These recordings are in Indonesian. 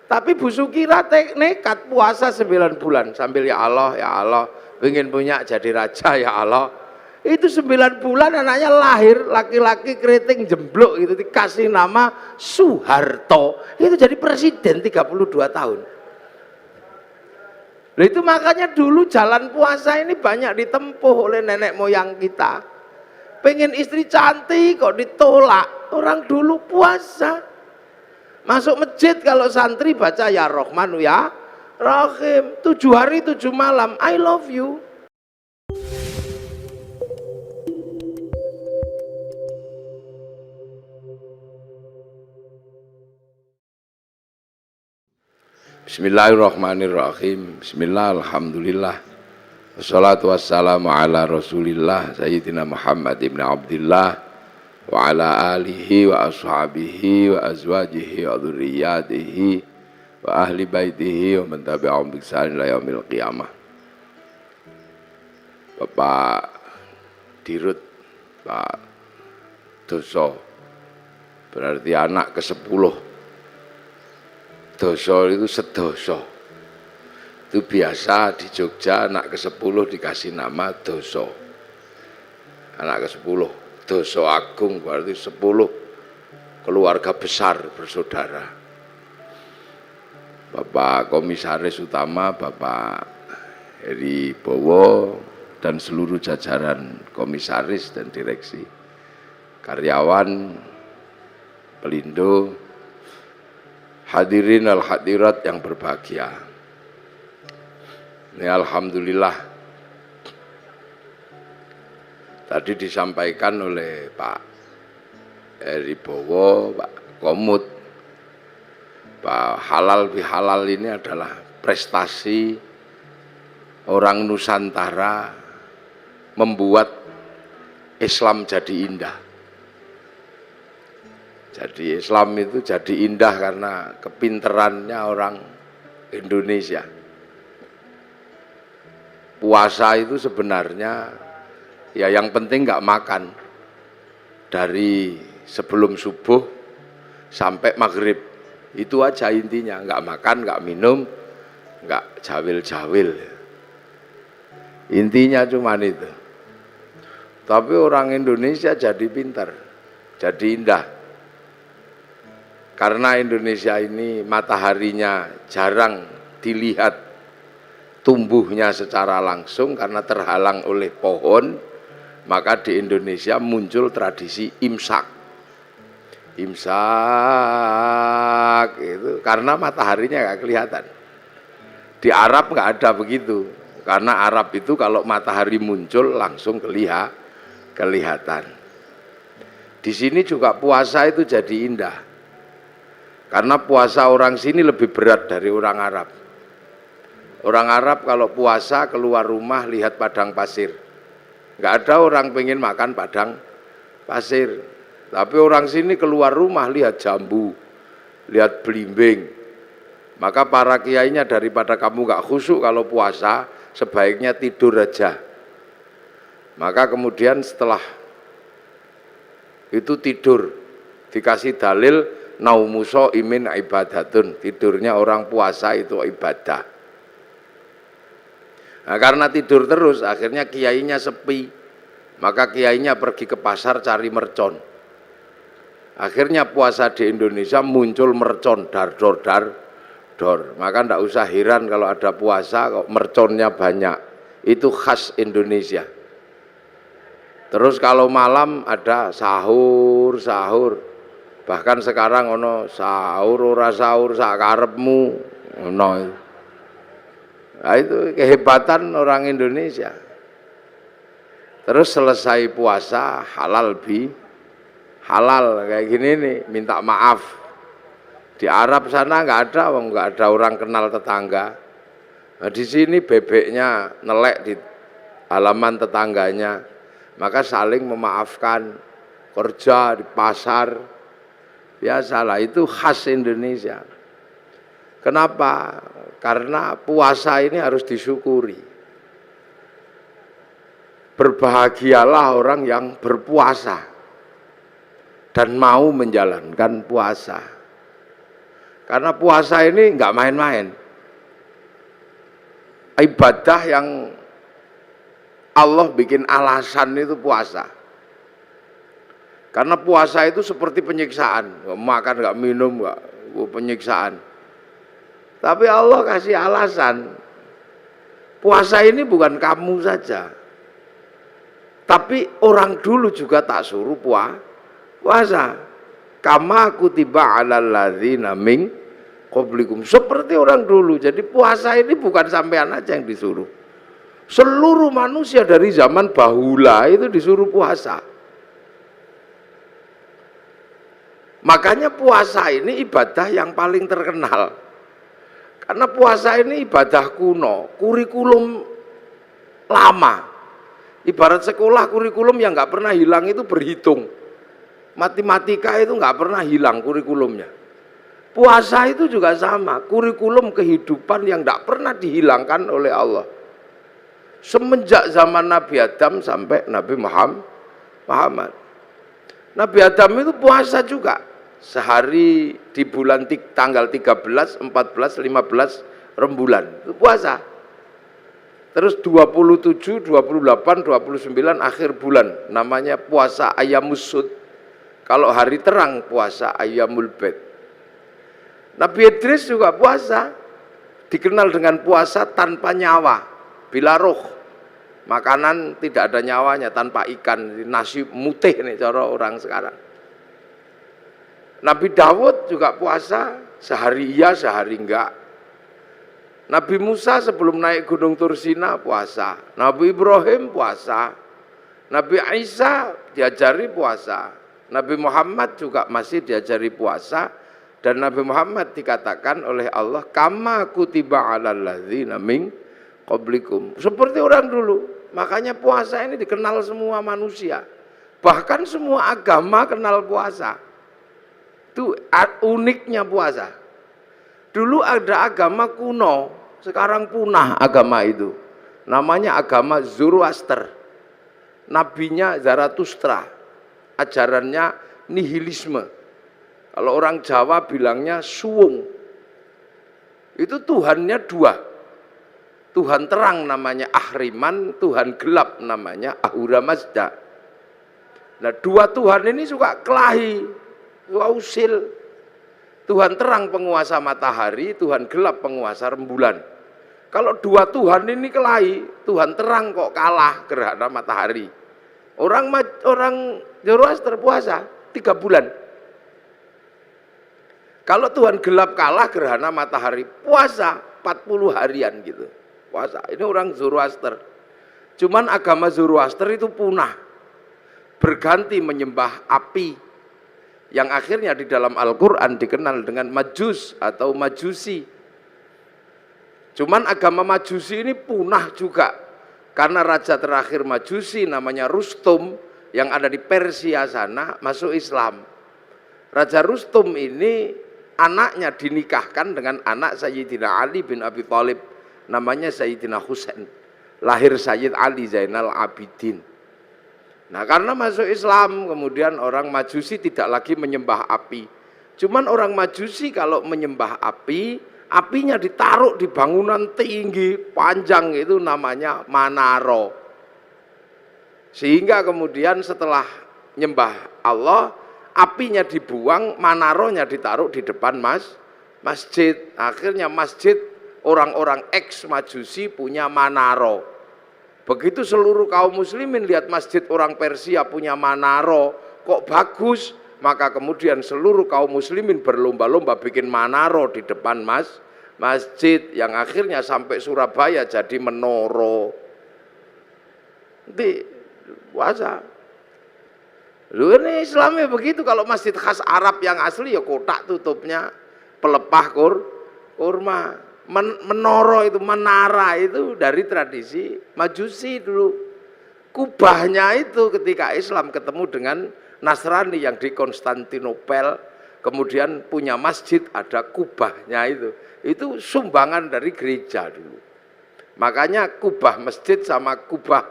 Tapi Bu Sukira nekat puasa 9 bulan sambil ya Allah, pengen punya jadi raja ya Allah. Itu 9 bulan anaknya lahir, laki-laki keriting jemblok gitu, dikasih nama Soeharto. Itu jadi presiden 32 tahun. Nah, itu makanya dulu jalan puasa ini banyak ditempuh oleh nenek moyang kita. Pengen istri cantik kok ditolak. Orang dulu puasa. Masuk masjid kalau santri baca ya Rahmanu ya Rahim. 7 hari 7 malam. I love you. Bismillahirrahmanirrahim. Bismillah, alhamdulillah. Wassalatu wassalamu ala rasulillah Sayyidina Muhammad ibn Abdillah wa ala alihi wa ashabihi wa azwajihi wa dhurriyyatihi wa ahli baitihi wa man tabi'ahum bi ihsan ila yaumil qiyamah. Bapak Dirut, Pak Doso, berarti anak ke-10. Doso itu sedoso. Itu biasa di Jogja anak ke-10 dikasih nama Doso. Anak ke-10, Doso Agung berarti 10 keluarga besar bersaudara. Bapak Komisaris Utama, Bapak Heri Bowo dan seluruh jajaran komisaris dan direksi, karyawan, pelindo, hadirin al hadirat yang berbahagia. Ini alhamdulillah tadi disampaikan oleh Pak Heri Bowo, Pak Komut, Pak halal bihalal ini adalah prestasi orang Nusantara membuat Islam jadi indah. Jadi Islam itu jadi indah karena kepinterannya orang Indonesia. Puasa itu sebenarnya ya yang penting nggak makan dari sebelum subuh sampai maghrib, itu aja intinya, nggak makan, nggak minum, nggak jawil-jawil, intinya cuman itu. Tapi orang Indonesia jadi pintar, jadi indah. Karena Indonesia ini mataharinya jarang dilihat tumbuhnya secara langsung karena terhalang oleh pohon, maka di Indonesia muncul tradisi imsak. Imsak itu karena mataharinya nggak kelihatan. Di Arab nggak ada begitu, karena Arab itu kalau matahari muncul langsung kelihatan. Di sini juga puasa itu jadi indah. Karena puasa orang sini lebih berat dari orang Arab. Orang Arab kalau puasa keluar rumah lihat padang pasir. Nggak ada orang pengen makan padang pasir. Tapi orang sini keluar rumah lihat jambu, lihat belimbing. Maka para kiainya daripada kamu nggak khusyuk kalau puasa, sebaiknya tidur aja. Maka kemudian setelah itu tidur, dikasih dalil naumuso imin ibadatun, tidurnya orang puasa itu ibadah. Nah, karena tidur terus akhirnya kiainya sepi, maka kiainya pergi ke pasar cari mercon. Akhirnya puasa di Indonesia muncul mercon dar-dor. Maka ndak usah heran kalau ada puasa kok merconnya banyak, itu khas Indonesia. Terus kalau malam ada sahur. Bahkan sekarang ono sahur ora sahur sak karepmu ono. Nah, itu kehebatan orang Indonesia. Terus selesai puasa halal kayak gini nih, minta maaf. Di Arab sana nggak ada orang kenal tetangga. Nah, di sini bebeknya nelek di halaman tetangganya, maka saling memaafkan. Kerja di pasar biasalah, itu khas Indonesia. Kenapa? Karena puasa ini harus disyukuri. Berbahagialah orang yang berpuasa dan mau menjalankan puasa. Karena puasa ini nggak main-main. Ibadah yang Allah bikin alasan itu puasa. Karena puasa itu seperti penyiksaan, nggak makan, nggak minum, nggak penyiksaan. Tapi Allah kasih alasan. Puasa ini bukan kamu saja, tapi orang dulu juga tak suruh puasa. Kama kutiba 'alal ladzina min qablikum, seperti orang dulu. Jadi puasa ini bukan sampean aja yang disuruh. Seluruh manusia dari zaman bahula itu disuruh puasa. Makanya puasa ini ibadah yang paling terkenal. Karena puasa ini ibadah kuno, kurikulum lama. Ibarat sekolah, kurikulum yang nggak pernah hilang itu berhitung. Matematika itu nggak pernah hilang kurikulumnya. Puasa itu juga sama, kurikulum kehidupan yang nggak pernah dihilangkan oleh Allah. Semenjak zaman Nabi Adam sampai Nabi Muhammad. Nabi Adam itu puasa juga. Sehari di bulan tanggal 13, 14, 15 rembulan itu puasa. Terus 27, 28, 29 akhir bulan namanya puasa Ayyamus Sud. Kalau hari terang puasa Ayyamul Bid. Nabi Idris juga puasa, dikenal dengan puasa tanpa nyawa, bila roh. Makanan tidak ada nyawanya, tanpa ikan, nasi mutih nih cara orang sekarang. Nabi Dawud juga puasa, sehari iya, sehari enggak. Nabi Musa sebelum naik Gunung Tursina puasa. Nabi Ibrahim puasa. Nabi Isa diajari puasa. Nabi Muhammad juga masih diajari puasa. Dan Nabi Muhammad dikatakan oleh Allah, kama kutiba 'alal ladzina min qablikum. Seperti orang dulu. Makanya puasa ini dikenal semua manusia. Bahkan semua agama kenal puasa. Itu uniknya puasa. Dulu ada agama kuno, sekarang punah agama itu. Namanya agama Zoroaster. Nabinya Zarathustra. Ajarannya nihilisme. Kalau orang Jawa bilangnya suwung. Itu Tuhannya dua. Tuhan terang namanya Ahriman, Tuhan gelap namanya Ahura Mazda. Nah, dua Tuhan ini suka kelahi. Usil. Tuhan terang penguasa matahari, Tuhan gelap penguasa rembulan. Kalau dua Tuhan ini kelahi, Tuhan terang kok kalah gerhana matahari. Orang Zoroaster puasa 3 bulan. Kalau Tuhan gelap kalah gerhana matahari, puasa 40 harian gitu. Puasa. Ini orang Zoroaster. Cuman agama Zoroaster itu punah. Berganti menyembah api. Yang akhirnya di dalam Al-Quran dikenal dengan Majus atau Majusi. Cuman agama Majusi ini punah juga. Karena raja terakhir Majusi namanya Rustum yang ada di Persia sana masuk Islam. Raja Rustum ini anaknya dinikahkan dengan anak Sayyidina Ali bin Abi Thalib. Namanya Sayyidina Husain. Lahir Sayyid Ali Zainal Abidin. Nah, karena masuk Islam, kemudian orang Majusi tidak lagi menyembah api. Cuman orang Majusi kalau menyembah api, apinya ditaruh di bangunan tinggi, panjang, itu namanya Manaro. Sehingga kemudian setelah nyembah Allah, apinya dibuang, Manaronya ditaruh di depan masjid. Akhirnya masjid orang-orang ex-Majusi punya Manaro. Begitu seluruh kaum muslimin lihat masjid orang Persia punya Manaro, kok bagus, maka kemudian seluruh kaum muslimin berlomba-lomba bikin Manaro di depan masjid, yang akhirnya sampai Surabaya jadi Menoro. Nanti puasa. Lu ini Islamnya begitu. Kalau masjid khas Arab yang asli ya kotak tutupnya, pelepah kurma. Menoro itu, menara itu dari tradisi Majusi dulu. Kubahnya itu ketika Islam ketemu dengan Nasrani yang di Konstantinopel, kemudian punya masjid, ada kubahnya itu sumbangan dari gereja dulu. Makanya kubah masjid sama kubah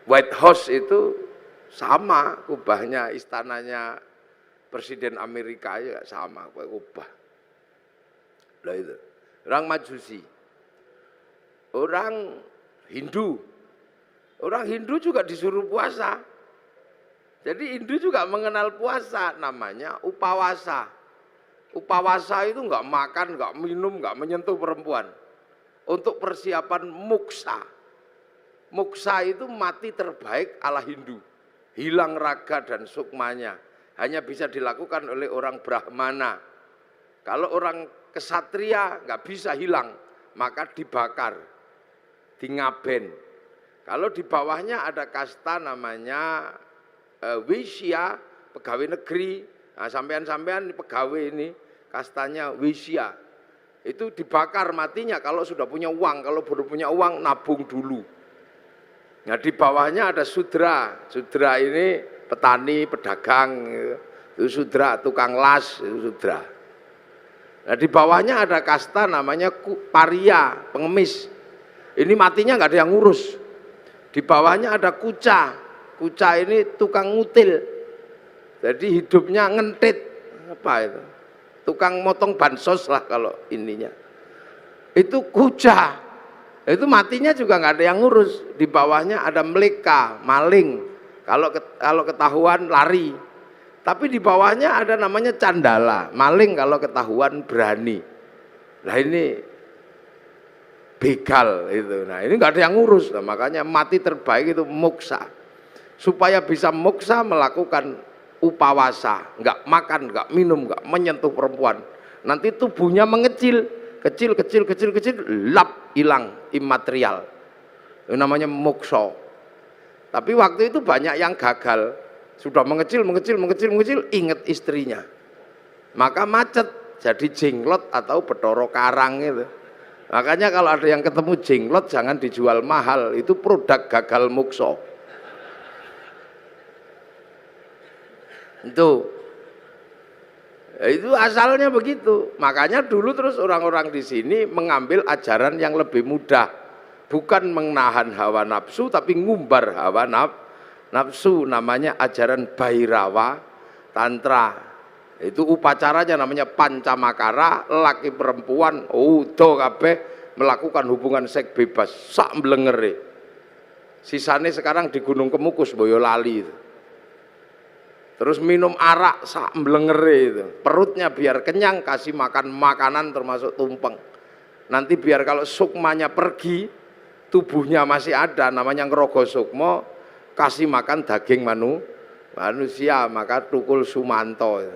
White House itu sama, kubahnya istananya Presiden Amerika ya sama kubah. Lah itu. Orang Majusi. Orang Hindu. Orang Hindu juga disuruh puasa. Jadi Hindu juga mengenal puasa, namanya upawasa. Upawasa itu enggak makan, enggak minum, enggak menyentuh perempuan. Untuk persiapan muksa. Muksa itu mati terbaik ala Hindu. Hilang raga dan sukmanya. Hanya bisa dilakukan oleh orang Brahmana. Kalau orang kesatria enggak bisa hilang, maka dibakar, dingaben. Kalau di bawahnya ada kasta namanya Wisya, pegawai negeri. Nah, sampean-sampean pegawai ini kastanya Wisya. Itu dibakar matinya kalau sudah punya uang. Kalau belum punya uang nabung dulu. Nah, di bawahnya ada Sudra. Sudra ini petani, pedagang. Itu Sudra, tukang las, itu Sudra. Nah, di bawahnya ada kasta namanya Paria, pengemis. Ini matinya nggak ada yang ngurus. Di bawahnya ada Kuca. Kuca ini tukang ngutil. Jadi hidupnya ngentit. Apa itu? Tukang motong bansos lah kalau ininya. Itu Kuca. Itu matinya juga nggak ada yang ngurus. Di bawahnya ada Meleka, maling. Kalau ketahuan lari. Tapi di bawahnya ada namanya Candala, maling kalau ketahuan berani. Nah ini begal itu. Nah ini nggak ada yang ngurus. Nah, makanya mati terbaik itu muksa. Supaya bisa moksa melakukan upawasa, nggak makan, nggak minum, nggak menyentuh perempuan. Nanti tubuhnya mengecil, kecil, lap, hilang, imaterial. Itu namanya moksa. Tapi waktu itu banyak yang gagal, sudah mengecil, ingat istrinya. Maka macet, jadi jenglot atau Bathara Karang itu. Makanya kalau ada yang ketemu jenglot jangan dijual mahal, itu produk gagal moksa. Itu asalnya begitu. Makanya dulu terus orang-orang di sini mengambil ajaran yang lebih mudah, bukan menahan hawa nafsu tapi ngumbar hawa nafsu. Namanya ajaran Bhairawa Tantra. Itu upacaranya namanya pancamakara, laki perempuan udo kabeh melakukan hubungan seks bebas sak mblengere. Sisane sekarang di Gunung Kemukus Boyolali itu. Terus minum arak sak mblengere itu. Perutnya biar kenyang, kasih makan makanan termasuk tumpeng. Nanti biar kalau sukmanya pergi, tubuhnya masih ada, namanya ngerogo sukma, kasih makan daging manusia, maka tukul sumanto.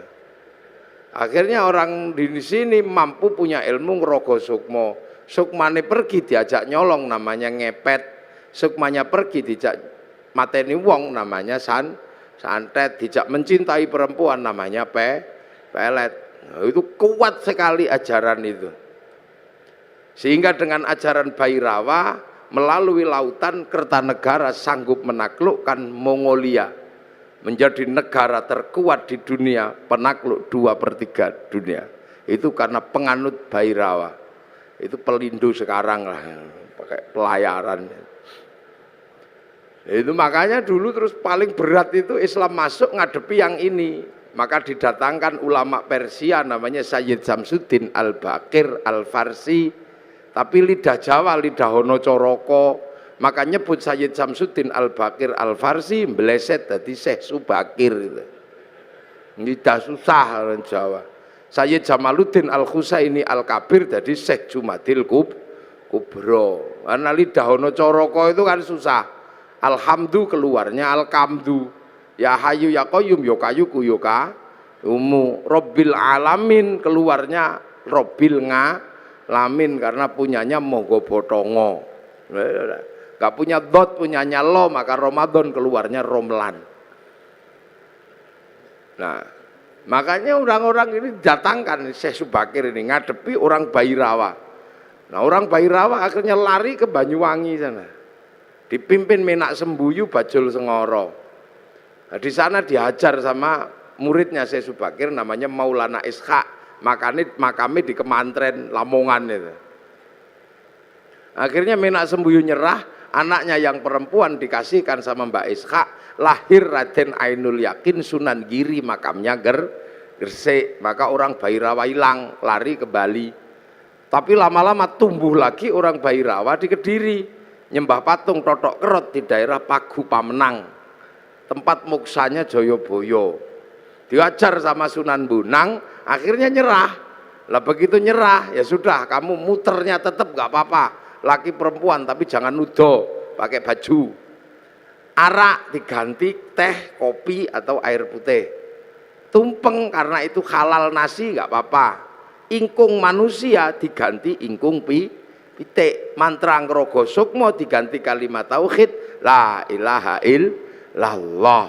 Akhirnya orang di sini mampu punya ilmu ngerogo sukma. Sukmane pergi diajak nyolong, namanya ngepet. Sukmanya pergi diajak mateni wong, namanya santet. Dijak mencintai perempuan, namanya pelet. Itu kuat sekali ajaran itu. Sehingga dengan ajaran Bhairawa melalui lautan Kertanegara sanggup menaklukkan Mongolia, menjadi negara terkuat di dunia, penakluk 2/3 dunia. Itu karena penganut Bhairawa. Itu Pelindo sekarang lah, pakai pelayaran. Itu makanya dulu terus paling berat itu Islam masuk ngadepi yang ini. Maka didatangkan ulama Persia namanya Sayyid Samsuddin Al-Baqir Al-Farsi. Tapi lidah Jawa, lidah Hono Coroko. Maka nyebut Sayyid Samsuddin Al-Baqir Al-Farsi meleset dari Syekh Subakir. Lidah susah orang Jawa. Sayyid Jamaluddin Al-Husaini Al-Kabir jadi Syekh Jumadil Kubro. Karena lidah Hono Coroko itu kan susah. Alhamdu keluarnya Alkamdu. Ya Hayu ya Qayyum ya Kayuku ya Umu. Robbil Alamin keluarnya Robbil Ngalamin karena punyanya Monggo Botongo. Gak punya dot, punyanya lo, maka Ramadan keluarnya Romlan. Nah, makanya orang-orang ini datangkan Syekh Subakir ini ngadepi orang Bhairawa. Nah, orang Bhairawa akhirnya lari ke Banyuwangi sana. Dipimpin Menak Sembuyu Bajul Sengoro. Nah, di sana diajar sama muridnya Syekh Subakir namanya Maulana Ishaq. Makamnya di Kemantren Lamongan itu. Akhirnya Menak Sembuyu nyerah, anaknya yang perempuan dikasihkan sama Mbak Ishaq, lahir Raden Ainul Yakin Sunan Giri, makamnya Gresik. Maka orang Bhairawa hilang, lari ke Bali. Tapi lama-lama tumbuh lagi orang Bhairawa di Kediri, nyembah patung Totok Kerot di daerah Pagu Pamenang, tempat moksanya Joyoboyo. Diajar sama Sunan Bonang, akhirnya nyerah. Lah begitu nyerah, ya sudah, kamu muternya tetap gak apa-apa, laki perempuan, tapi jangan nudo pakai baju. Arak diganti teh, kopi atau air putih. Tumpeng karena itu halal nasi gak apa-apa. Ingkung manusia diganti ingkung pitik. Mantra Ngrogo Sukmo diganti kalimat tauhid la ilaha illallah.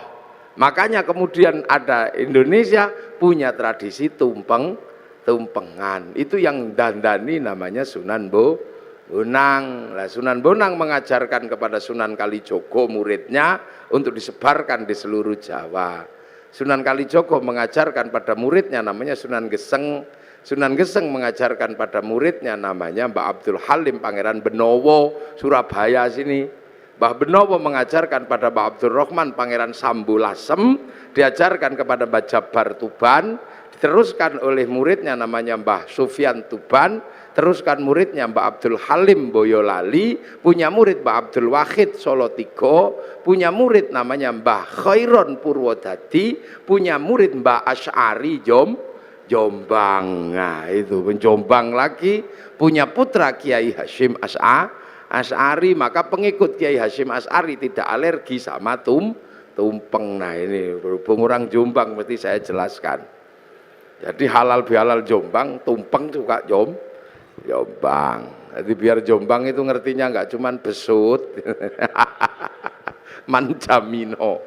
Makanya kemudian ada Indonesia punya tradisi tumpengan. Itu yang dandani namanya Sunan Bonang. Nah, Sunan Bonang mengajarkan kepada Sunan Kalijogo muridnya untuk disebarkan di seluruh Jawa. Sunan Kalijogo mengajarkan pada muridnya namanya Sunan Geseng. Sunan Geseng mengajarkan pada muridnya namanya Mbah Abdul Halim Pangeran Benowo, Surabaya sini. Mbah Benowo mengajarkan pada Mbah Abdul Rahman Pangeran Sambulasem, diajarkan kepada Mbah Jabar Tuban, diteruskan oleh muridnya namanya Mbah Sufyan Tuban, teruskan muridnya Mbah Abdul Halim Boyolali, punya murid Mbah Abdul Wahid Solotigo, punya murid namanya Mbah Khairon Purwodadi, punya murid Mbah Asy'ari Jombang. Nah itu Jombang lagi punya putra Kiai Hasyim Asy'ari, maka pengikut Kiai Hasyim Asy'ari tidak alergi sama tumpeng. Nah ini berhubung orang Jombang mesti saya jelaskan. Jadi halal bihalal Jombang, tumpeng juga Jombang. Jadi biar Jombang itu ngertinya nggak cuman besut, manjamino.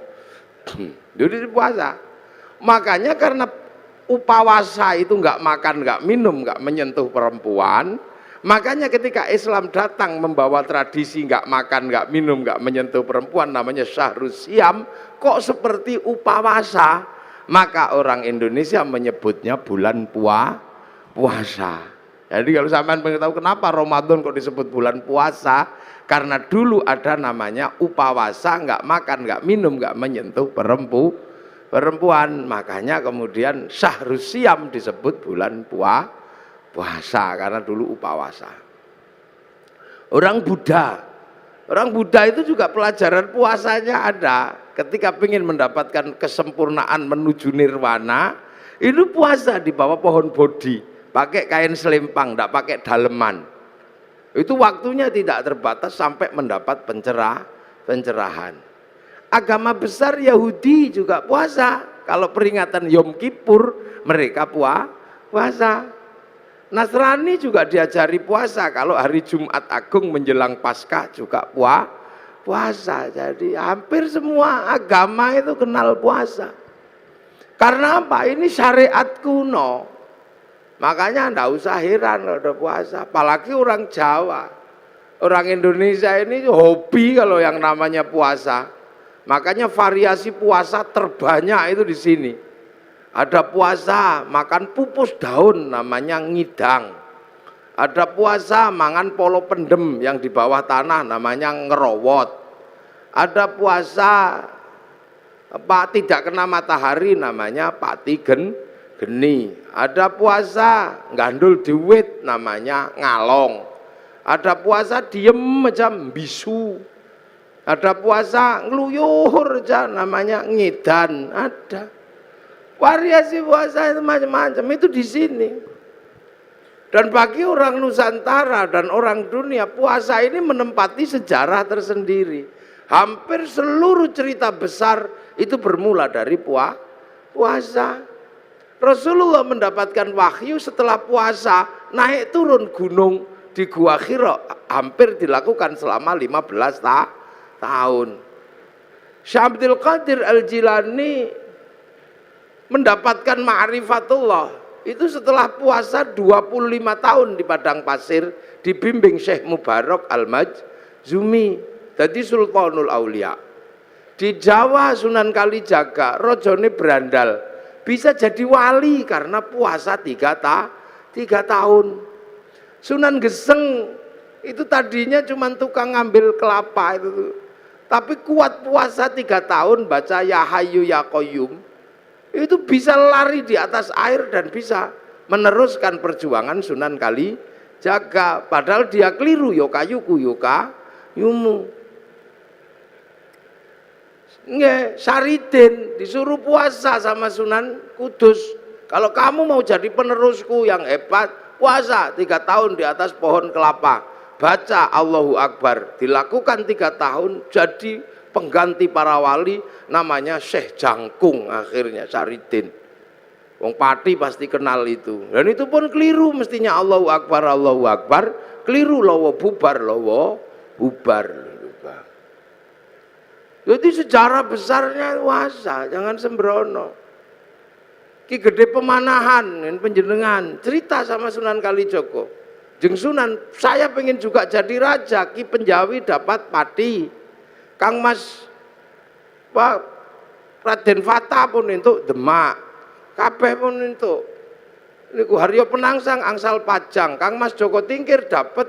Jadi puasa. Makanya karena upawasa itu nggak makan, nggak minum, nggak menyentuh perempuan. Makanya ketika Islam datang membawa tradisi nggak makan, nggak minum, nggak menyentuh perempuan, namanya Syahrus Siam, kok seperti upawasa. Maka orang Indonesia menyebutnya bulan puasa. Jadi kalau sampean pengen tahu kenapa Ramadan kok disebut bulan puasa, karena dulu ada namanya upawasa, nggak makan, nggak minum, nggak menyentuh perempuan. Makanya kemudian Syahrus Siam disebut bulan puasa karena dulu upawasa. Orang Buddha itu juga pelajaran puasanya ada. Ketika ingin mendapatkan kesempurnaan menuju nirwana, itu puasa di bawah pohon bodhi, pakai kain selempang, tidak pakai daleman. Itu waktunya tidak terbatas sampai mendapat pencerahan. Agama besar Yahudi juga puasa. Kalau peringatan Yom Kippur mereka puasa. Nasrani juga diajari puasa. Kalau hari Jumat Agung menjelang Paskah juga puasa. Jadi hampir semua agama itu kenal puasa. Karena apa? Ini syariat kuno. Makanya enggak usah heran kalau ada puasa. Apalagi orang Jawa. Orang Indonesia ini hobi kalau yang namanya puasa. Makanya variasi puasa terbanyak itu di sini. Ada puasa makan pupus daun namanya ngidang. Ada puasa mangan polo pendem yang di bawah tanah namanya ngerowot. Ada puasa tidak kena matahari namanya pati geni. Ada puasa gandul duit namanya ngalong. Ada puasa diem macam bisu. Ada puasa ngeluyur aja namanya ngidan. Ada variasi puasa itu macam-macam itu di sini. Dan bagi orang Nusantara dan orang dunia, puasa ini menempati sejarah tersendiri. Hampir seluruh cerita besar itu bermula dari puasa. Rasulullah mendapatkan wahyu setelah puasa, naik turun gunung di Gua Hira hampir dilakukan selama 15 tahun. Syekh Abdul Qadir Al-Jilani mendapatkan ma'rifatullah itu setelah puasa 25 tahun di padang pasir dibimbing Syekh Mubarak Al-Majzumi, jadi Sultanul Aulia. Di Jawa Sunan Kalijaga rojone berandal bisa jadi wali karena puasa 3 tahun. Sunan Geseng itu tadinya cuma tukang ngambil kelapa itu, tapi kuat puasa 3 tahun baca Ya Hayyu Ya Qayyum, itu bisa lari di atas air dan bisa meneruskan perjuangan Sunan jaga. Padahal dia keliru, yo kayuku yo kayumu. Nggih, Saridin disuruh puasa sama Sunan Kudus. Kalau kamu mau jadi penerusku yang hebat, puasa 3 tahun di atas pohon kelapa. Baca Allahu Akbar, dilakukan 3 tahun, jadi pengganti para wali, namanya Syekh Jangkung akhirnya Saridin. Wong Pati pasti kenal itu. Dan itu pun keliru mestinya Allahu Akbar, keliru lowo bubar. Jadi sejarah besarnya puasa, jangan sembrono. Ki Gede Pemanahan, penjenengan cerita sama Sunan Kalijogo. Jeng Sunan, saya pengen juga jadi raja. Ki Penjawi dapat pati, Kang Mas Pak Raden Fata pun entuk Demak, kabeh pun entuk. Niku Haryo Penangsang angsal Pajang, Kang Mas Joko Tingkir dapat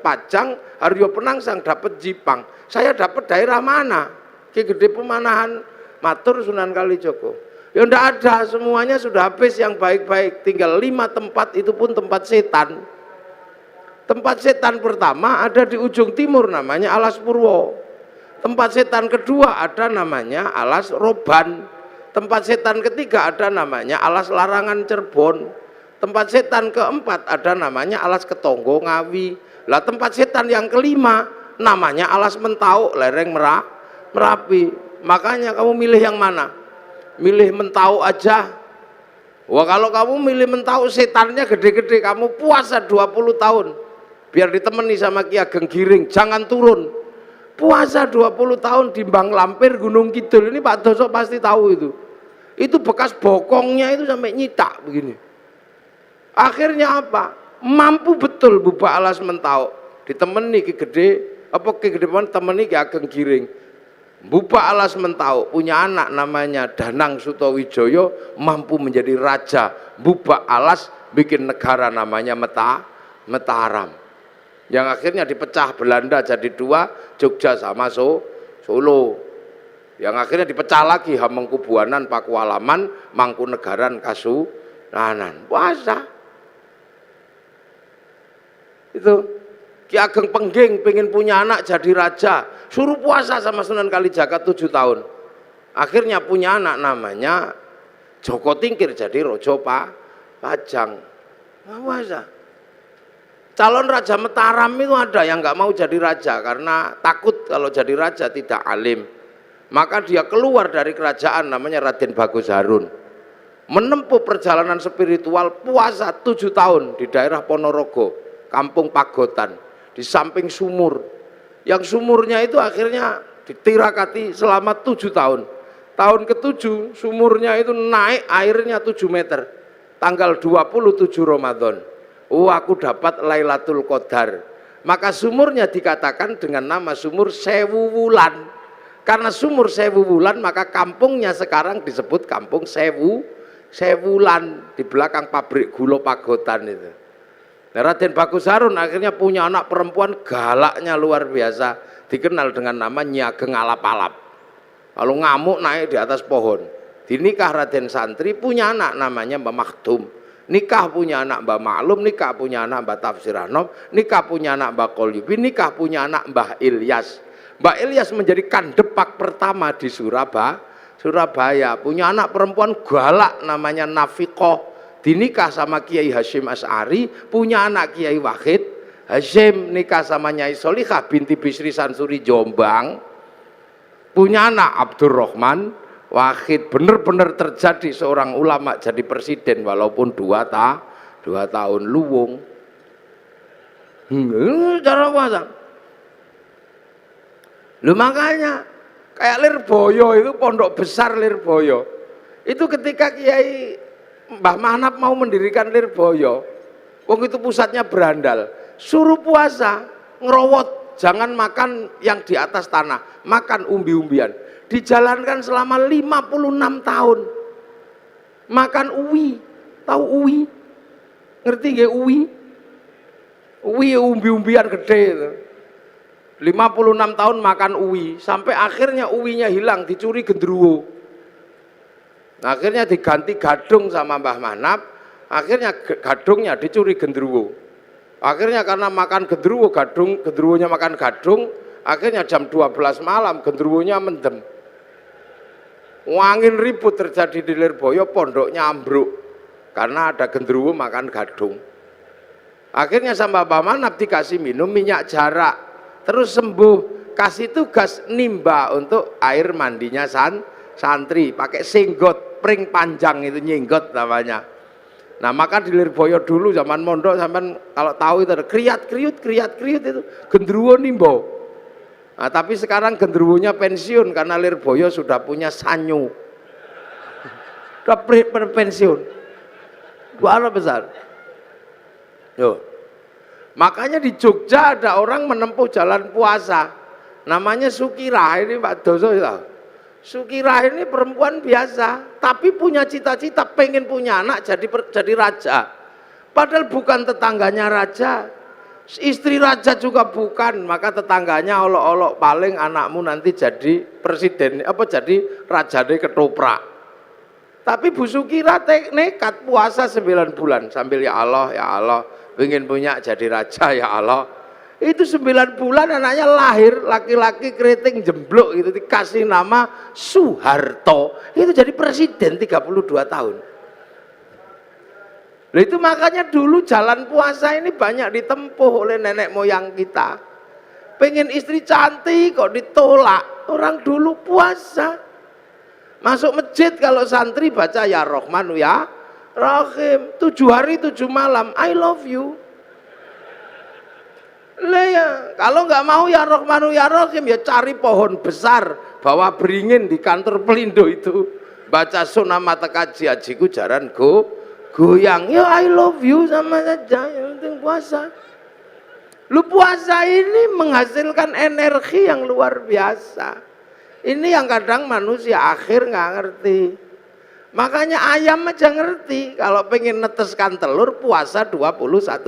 Pajang, Haryo Penangsang dapat Jipang. Saya dapat daerah mana? Ki Gede Pemanahan matur Sunan Kalijogo. Ya ndak ada, semuanya sudah habis yang baik-baik. Tinggal 5 tempat, itu pun tempat setan. Tempat setan pertama ada di ujung timur namanya Alas Purwo. Tempat setan kedua ada namanya Alas Roban. Tempat setan ketiga ada namanya Alas Larangan Cirebon. Tempat setan keempat ada namanya Alas Ketonggo Ngawi. Lah tempat setan yang kelima namanya Alas Mentau lereng Merapi. Makanya kamu milih yang mana? Milih Mentau aja. Wah, kalau kamu milih Mentau setannya gede-gede, kamu puasa 20 tahun biar ditemani sama Ki Ageng Giring, jangan turun. Puasa 20 tahun di Bang Lampir Gunung Kidul, ini Pak Doso pasti tahu itu. Itu bekas bokongnya itu sampai nyitak begini. Akhirnya apa? Mampu betul buka Alas Mentau, ditemani Ki Gede temani Ki Ageng Giring. Buka Alas Mentau, punya anak namanya Danang Sutawijoyo, mampu menjadi raja. Buka Alas, bikin negara namanya Mataram. Yang akhirnya dipecah Belanda jadi 2, Jogja sama Solo. Yang akhirnya dipecah lagi Hamengkubuanan, Pakualaman, Mangkunegaran, Kasunanan. Puasa. Itu Ki Ageng Pengging pengen punya anak jadi raja, suruh puasa sama Sunan Kalijaga 7 tahun. Akhirnya punya anak namanya Joko Tingkir jadi Rojo Pajang. Puasa. Calon Raja Mataram itu ada yang nggak mau jadi raja karena takut kalau jadi raja tidak alim. Maka dia keluar dari kerajaan namanya Raden Bagus Harun. Menempuh perjalanan spiritual puasa 7 tahun di daerah Ponorogo, Kampung Pagotan. Di samping sumur, yang sumurnya itu akhirnya ditirakati selama 7 tahun. Tahun ke-7 sumurnya itu naik airnya 7 meter. Tanggal 27 Ramadan, aku dapat Lailatul Qadar. Maka sumurnya dikatakan dengan nama sumur Sewu Wulan. Karena sumur Sewu Wulan, maka kampungnya sekarang disebut Kampung Sewulan, di belakang pabrik gula Pagotan itu. Raden Bagus Harun akhirnya punya anak perempuan galaknya luar biasa, dikenal dengan nama Nyi Ageng Alap-alap. Kalau ngamuk naik di atas pohon. Dinikah Raden Santri, punya anak namanya Mbah Maktum. Nikah punya anak Mbah Maklum, nikah punya anak Mbah Tafsir Anom, nikah punya anak Mbah Qolyubi, nikah punya anak Mbah Ilyas. Mbah Ilyas menjadi kandepak pertama di Surabaya. Punya anak perempuan galak namanya Nafiqoh. Dinikah sama Kiai Hasyim Asy'ari, punya anak Kiai Wahid Hasyim, nikah sama Nyai Solikah binti Bisri Sansuri Jombang, punya anak Abdurrahman Wahid. Benar-benar terjadi seorang ulama jadi presiden walaupun 2 tahun luwung. Cara puasa. Lu makanya kayak Lirboyo itu, pondok besar Lirboyo itu ketika Kiai Mbah Manap mau mendirikan Lirboyo, wong itu pusatnya berandal, suruh puasa, ngerowot, jangan makan yang di atas tanah, makan umbi-umbian. Dijalankan selama 56 tahun. Makan uwi, tahu uwi? Ngerti nggih uwi? Uwi umbi-umbian gede itu. 56 tahun makan uwi, sampai akhirnya uwinya hilang, dicuri gendruwo. Akhirnya diganti gadung sama Mbah Manap, Akhirnya gadungnya dicuri genderuwo. Akhirnya karena makan genderuwo, genderuwonya makan gadung, akhirnya jam 12 malam genderuwonya mendem. Angin ribut terjadi di Lirboyo, pondoknya ambruk karena ada genderuwo makan gadung. Akhirnya sama Mbah Manap dikasih minum minyak jarak, terus sembuh. Kasih tugas nimba untuk air mandinya santri, pakai singgot, pring panjang itu nyinggot namanya. Nah maka di Lirboyo dulu zaman mondok sampean kalau tahu itu ada kriat kriut itu genderuwo nimbo. Nah, tapi sekarang genderuwonya pensiun karena Lirboyo sudah punya sanyu. Sudah pensiun. Luar besar. Yo. Makanya di Jogja ada orang menempuh jalan puasa. Namanya Sukirah, ini Pak Doso ya. Sukirah ini perempuan biasa, tapi punya cita-cita pengen punya anak jadi raja. Padahal bukan tetangganya raja, istri raja juga bukan, maka tetangganya olok-olok paling anakmu nanti jadi presiden, jadi raja deh ketoprak. Tapi Bu Sukirah nekat puasa 9 bulan sambil ya Allah, pengen punya jadi raja ya Allah. Itu 9 bulan anaknya lahir, laki-laki keriting jemblok itu dikasih nama Soeharto, itu jadi presiden 32 tahun. Nah, itu makanya dulu jalan puasa ini banyak ditempuh oleh nenek moyang kita. Pengen istri cantik kok ditolak, orang dulu puasa. Masuk masjid kalau santri baca ya Rahmanu ya Rahim, 7 hari 7 malam, I love you. Lah ya, kalau nggak mau ya Rahmanu ya Rahim ya cari pohon besar, bawa beringin di kantor Pelindo itu, baca sunah mata kaji ajiku jaran goyang, ya I love you sama saja, yang penting puasa. Lu puasa ini menghasilkan energi yang luar biasa. Ini yang kadang manusia akhir nggak ngerti. Makanya ayam aja ngerti, kalau pengen neteskan telur puasa 21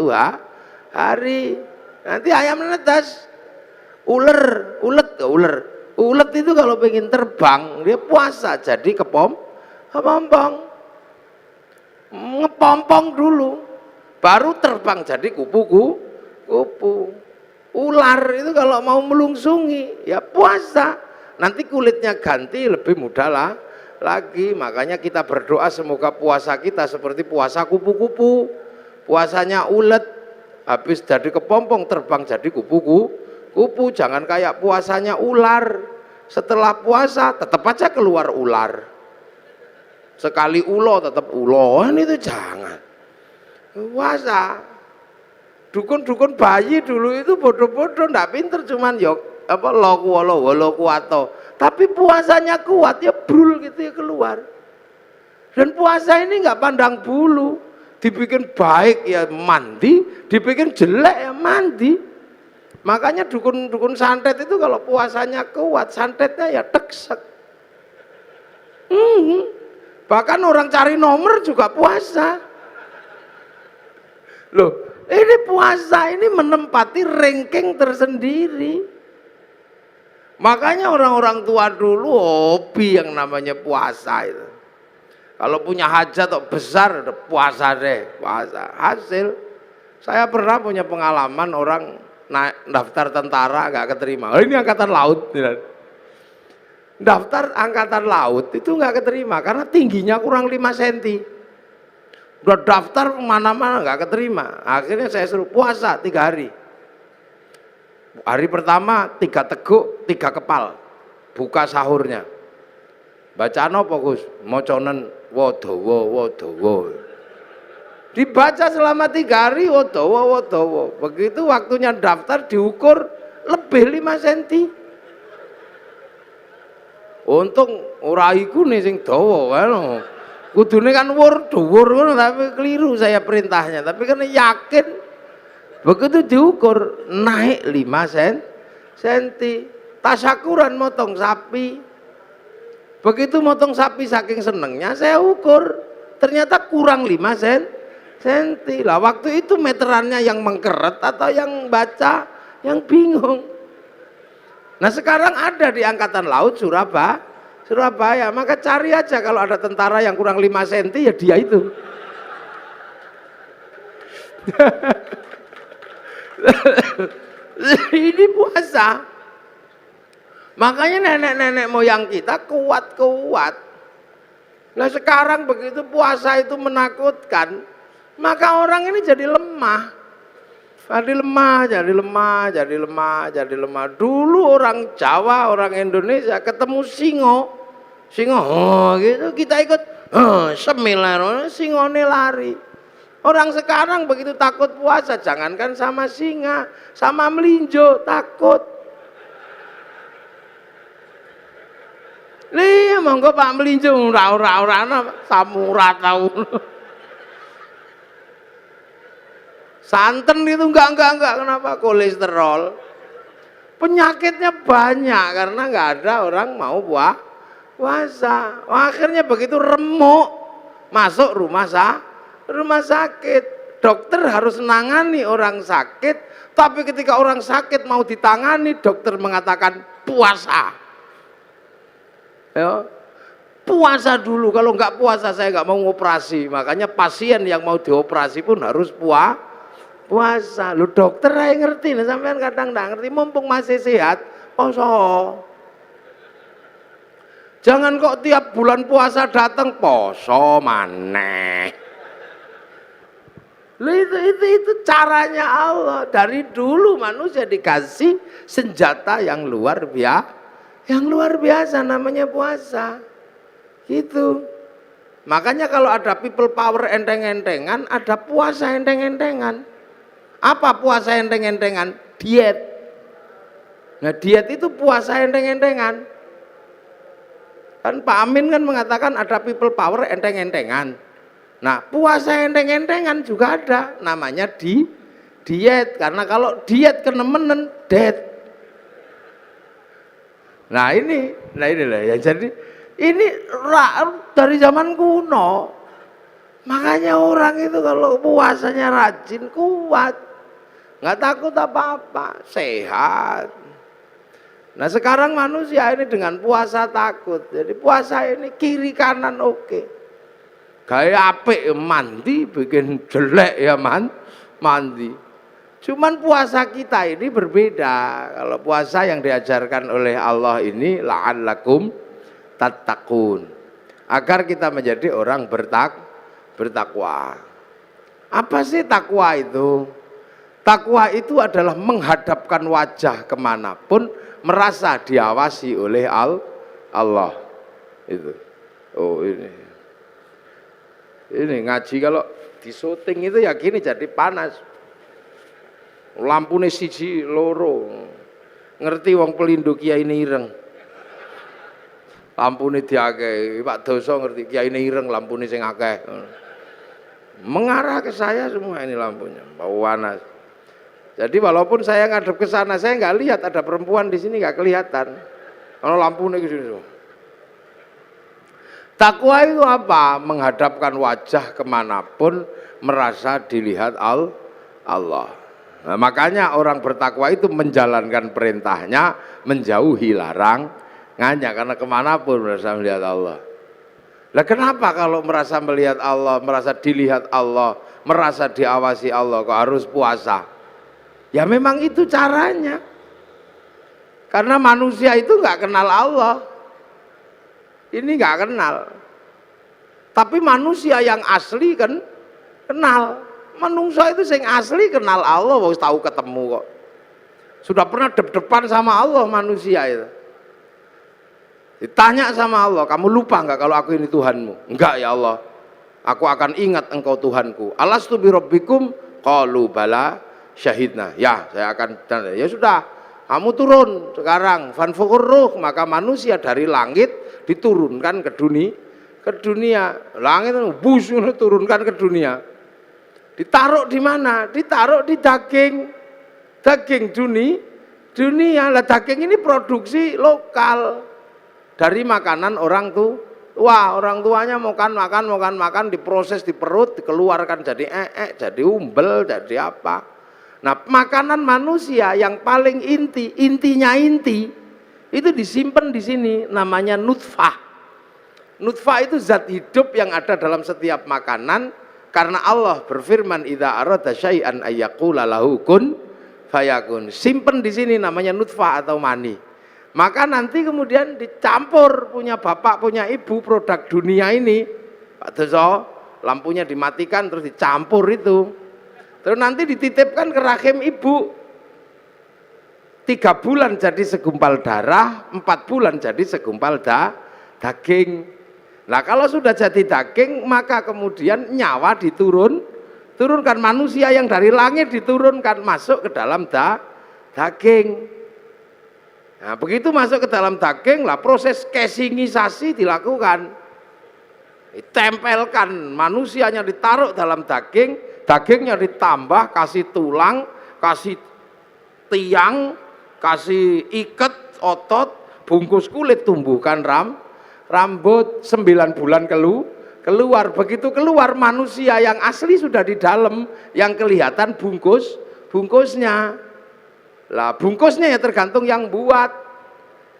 hari. Nanti ayam netes, ulet itu kalau pengen terbang dia puasa jadi kepompong, ngepompong dulu, baru terbang jadi kupu. Ular itu kalau mau melungsungi ya puasa, nanti kulitnya ganti lebih mudah lah lagi. Makanya kita berdoa semoga puasa kita seperti puasa kupu-kupu, puasanya ulet. Habis jadi kepompong terbang jadi kupu, jangan kayak puasanya ular. Setelah puasa tetap aja keluar ular. Sekali ulo tetap ulo, itu jangan. Puasa. Dukun-dukun bayi dulu itu bodoh-bodoh, ndak pinter cuman yok loku atau. Tapi puasanya kuat ya brul gitu ya keluar. Dan puasa ini nggak pandang bulu. Dibikin baik ya mandi, dibikin jelek ya mandi. Makanya dukun-dukun santet itu kalau puasanya kuat, santetnya ya teksek. Bahkan orang cari nomor juga puasa. Loh, ini puasa ini menempati ranking tersendiri. Makanya orang-orang tua dulu hobi yang namanya puasa itu. Kalau punya hajat atau besar, puasa deh, puasa. Hasil, saya pernah punya pengalaman orang naik daftar tentara nggak keterima. Oh, ini angkatan laut. Daftar angkatan laut itu nggak keterima karena tingginya kurang 5 cm. Udah daftar kemana-mana nggak keterima. Akhirnya saya suruh puasa 3 hari. Hari pertama 3 teguk, 3 kepal. Buka sahurnya. Bacaan apa Gus? Moconen wodowo. Dibaca selama 3 hari wodowo. Begitu waktunya daftar diukur lebih 5 cm. Untung ora iku nih sing dawa kan. Kudune kan dhuwur ngono tapi keliru saya perintahnya. Tapi karena yakin begitu diukur naik 5 cm. Tasyakuran motong sapi. Begitu motong sapi saking senengnya saya ukur, ternyata kurang 5 cm. Lah waktu itu meterannya yang mengkeret atau yang baca yang bingung. Nah sekarang ada di Angkatan Laut Surabaya, maka cari aja kalau ada tentara yang kurang 5 cm ya dia itu. Ini puasa. Makanya nenek-nenek moyang kita kuat-kuat. Nah sekarang begitu puasa itu menakutkan, maka orang ini jadi lemah. Jadi lemah. Dulu orang Jawa, orang Indonesia ketemu singo, gitu kita ikut, semilar, singone lari. Orang sekarang begitu takut puasa, jangankan sama singa, sama melinjo takut. Nih, monggo Pak melinjo ora samura tahu. Santen itu enggak, kenapa? Kolesterol. Penyakitnya banyak karena enggak ada orang mau puasa. Akhirnya begitu remuk masuk rumah sakit. Dokter harus menangani orang sakit, tapi ketika orang sakit mau ditangani, dokter mengatakan puasa. Ya, puasa dulu, kalau enggak puasa saya enggak mau ngoperasi. Makanya pasien yang mau dioperasi pun harus puasa. Lu dokter aja ngerti, nah sampean kadang enggak ngerti, mumpung masih sehat, poso. Jangan kok tiap bulan puasa datang poso maneh. Itu caranya Allah. Dari dulu manusia dikasih senjata yang luar biasa namanya puasa. Gitu. Makanya kalau ada people power enteng-entengan, ada puasa enteng-entengan. Apa puasa enteng-entengan? Diet. Nah diet itu puasa enteng-entengan. Kan Pak Amin kan mengatakan ada people power enteng-entengan. Nah puasa enteng-entengan juga ada, namanya diet. Karena kalau diet kenemenen dead. Nah inilah ya, jadi ini dari zaman kuno. Makanya orang itu kalau puasanya rajin kuat, nggak takut apa-apa, sehat. Nah sekarang manusia ini dengan puasa takut. Jadi puasa ini kiri kanan oke. Gaya apik mandi, bikin jelek ya mandi. Cuman puasa kita ini berbeda. Kalau puasa yang diajarkan oleh Allah ini la'allakum tattaqun. Agar kita menjadi orang bertakwa. Apa sih takwa itu? Takwa itu adalah menghadapkan wajah kemanapun, merasa diawasi oleh Allah. Itu. Oh ini ngaji kalau di syuting itu ya gini jadi panas. Lampune siji loro. Ngerti wong pelindung Kiai ireng. Lampune diakeh, Pak Doso ngerti Kiai ireng lampune sing akeh. Mengarah ke saya semua ini lampunya, bau panas. Jadi walaupun saya ngadep ke sana, saya nggak lihat ada perempuan di sini, nggak kelihatan. Kalau lampunya ke sini. Takwa itu apa? Menghadapkan wajah kemanapun, merasa dilihat Allah. Nah, makanya orang bertakwa itu menjalankan perintahnya, menjauhi larangannya, karena kemanapun merasa melihat Allah. Lah kenapa kalau merasa melihat Allah, merasa dilihat Allah, merasa diawasi Allah, kok harus puasa? Ya memang itu caranya. Karena manusia itu nggak kenal Allah. Ini nggak kenal. Tapi manusia yang asli kan kenal. Manusia itu yang asli kenal Allah, harus tahu ketemu kok. Sudah pernah dep-depan sama Allah manusia itu. Ditanya sama Allah, kamu lupa nggak kalau aku ini Tuhanmu? Enggak ya Allah, aku akan ingat engkau Tuhanku. Alastu bi rabbikum? Qalu bala syahidna. Ya, saya akan. Ya sudah, kamu turun sekarang. Fanfukur ruh, maka manusia dari langit diturunkan ke dunia. Langit busuk turunkan ke dunia. Ditaruh di mana? Ditaruh di daging dunia. Lah daging ini produksi lokal dari makanan orang tua. Orang tuanya makan diproses di perut, dikeluarkan jadi jadi umbel, jadi apa. Nah, makanan manusia yang paling intinya itu disimpan di sini, namanya nutfah. Nutfah itu zat hidup yang ada dalam setiap makanan, Karena Allah berfirman, idza arada syai'an ayyaqula lahu kun fayakun. Simpen di sini namanya nutfah atau mani. Maka nanti kemudian dicampur, punya bapak, punya ibu, produk dunia ini, Pak Doso, lampunya dimatikan terus dicampur itu. Terus nanti dititipkan ke rahim ibu. 3 bulan jadi segumpal darah, 4 bulan jadi segumpal daging. Nah kalau sudah jadi daging, maka kemudian nyawa turunkan manusia yang dari langit diturunkan masuk ke dalam daging. Nah begitu masuk ke dalam daging, lah proses casingisasi dilakukan. Ditempelkan, manusianya ditaruh dalam daging, dagingnya ditambah, kasih tulang, kasih tiang, kasih iket, otot, bungkus kulit, tumbuhkan rambut, 9 bulan keluar. Begitu keluar, manusia yang asli sudah di dalam, yang kelihatan bungkusnya. Lah bungkusnya ya tergantung yang buat.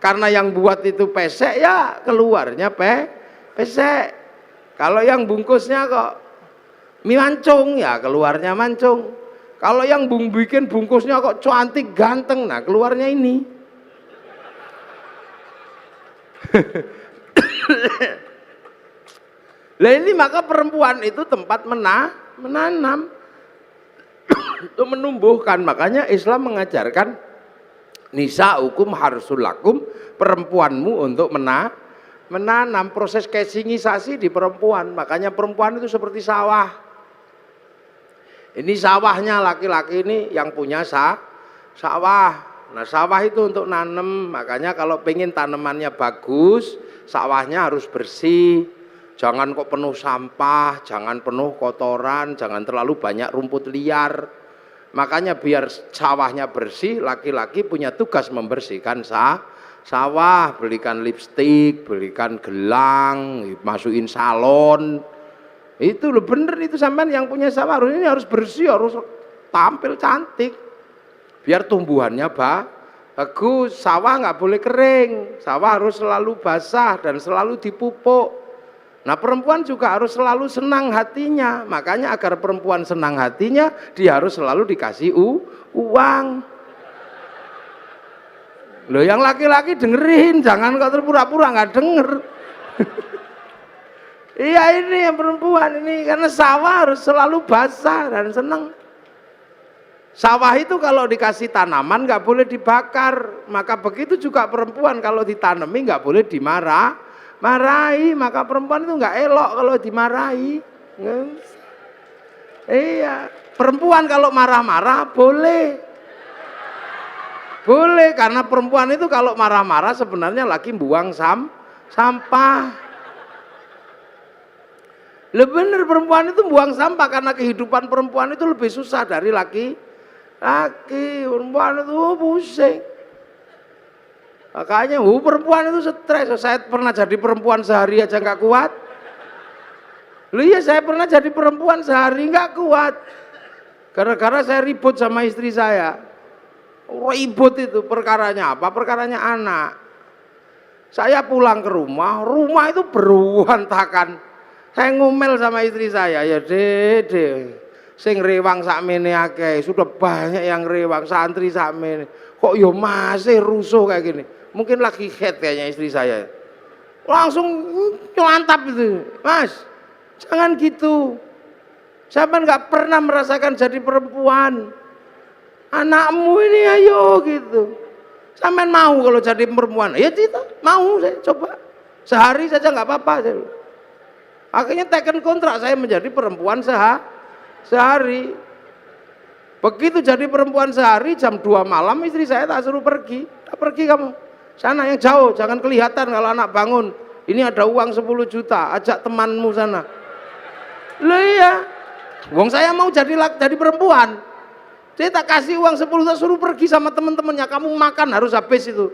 Karena yang buat itu pesek, ya keluarnya pesek. Kalau yang bungkusnya kok mancung, ya keluarnya mancung. Kalau yang bikin bungkusnya kok cantik ganteng, nah keluarnya ini. Lah ini maka perempuan itu tempat menanam itu menumbuhkan. Makanya Islam mengajarkan nisaukum harsul lakum, perempuanmu untuk menanam. Proses casingisasi di perempuan. Makanya perempuan itu seperti sawah. Ini sawahnya laki-laki ini yang punya sawah. Nah sawah itu untuk nanam. Makanya kalau pengen tanamannya bagus, sawahnya harus bersih. Jangan kok penuh sampah, jangan penuh kotoran, jangan terlalu banyak rumput liar. Makanya biar sawahnya bersih, laki-laki punya tugas membersihkan sawah, belikan lipstik, belikan gelang, masukin salon. Itu loh bener itu, sampean yang punya sawah ini harus bersih, harus tampil cantik. Biar tumbuhannya bagus. Sawah nggak boleh kering, sawah harus selalu basah dan selalu dipupuk. Nah perempuan juga harus selalu senang hatinya. Makanya agar perempuan senang hatinya, dia harus selalu dikasih uang. Loh yang laki-laki dengerin, jangan kok terpura-pura nggak denger. Iya ini yang perempuan ini, karena sawah harus selalu basah dan senang. Sawah itu kalau dikasih tanaman nggak boleh dibakar. Maka begitu juga perempuan kalau ditanami nggak boleh marahi. Maka perempuan itu nggak elok kalau dimarahi. Iya, perempuan kalau marah-marah boleh, karena perempuan itu kalau marah-marah sebenarnya lagi buang sampah. Lebih bener perempuan itu buang sampah, karena kehidupan perempuan itu lebih susah dari laki. Perempuan itu pusing. Makanya perempuan itu stres. Saya pernah jadi perempuan sehari aja nggak kuat. Loh iya, saya pernah jadi perempuan sehari nggak kuat. Gara-gara saya ribut sama istri saya. Ribut itu perkaranya apa? Perkaranya anak. Saya pulang ke rumah itu berantakan. Saya ngomel sama istri saya, ya Dede, sing rewang sakmene akeh, sudah banyak yang rewang, santri sakmene. Kok yo masih rusuh kayak gini? Mungkin lagi head kayaknya istri saya. Langsung nyelantap itu. Mas, jangan gitu. Sampai nggak pernah merasakan jadi perempuan. Anakmu ini ayo gitu. Sampai mau kalau jadi perempuan? Ya tidak, mau saya coba. Sehari saja nggak apa-apa. Akhirnya teken kontrak saya menjadi perempuan sehari. Begitu jadi perempuan sehari, jam 2 malam istri saya tak suruh pergi. Pergi kamu, sana yang jauh, jangan kelihatan kalau anak bangun. Ini ada uang 10 juta, ajak temanmu sana. Loh iya, wong saya mau jadi perempuan. Saya tak kasih uang 10 juta, suruh pergi sama teman-temannya. Kamu makan harus habis itu.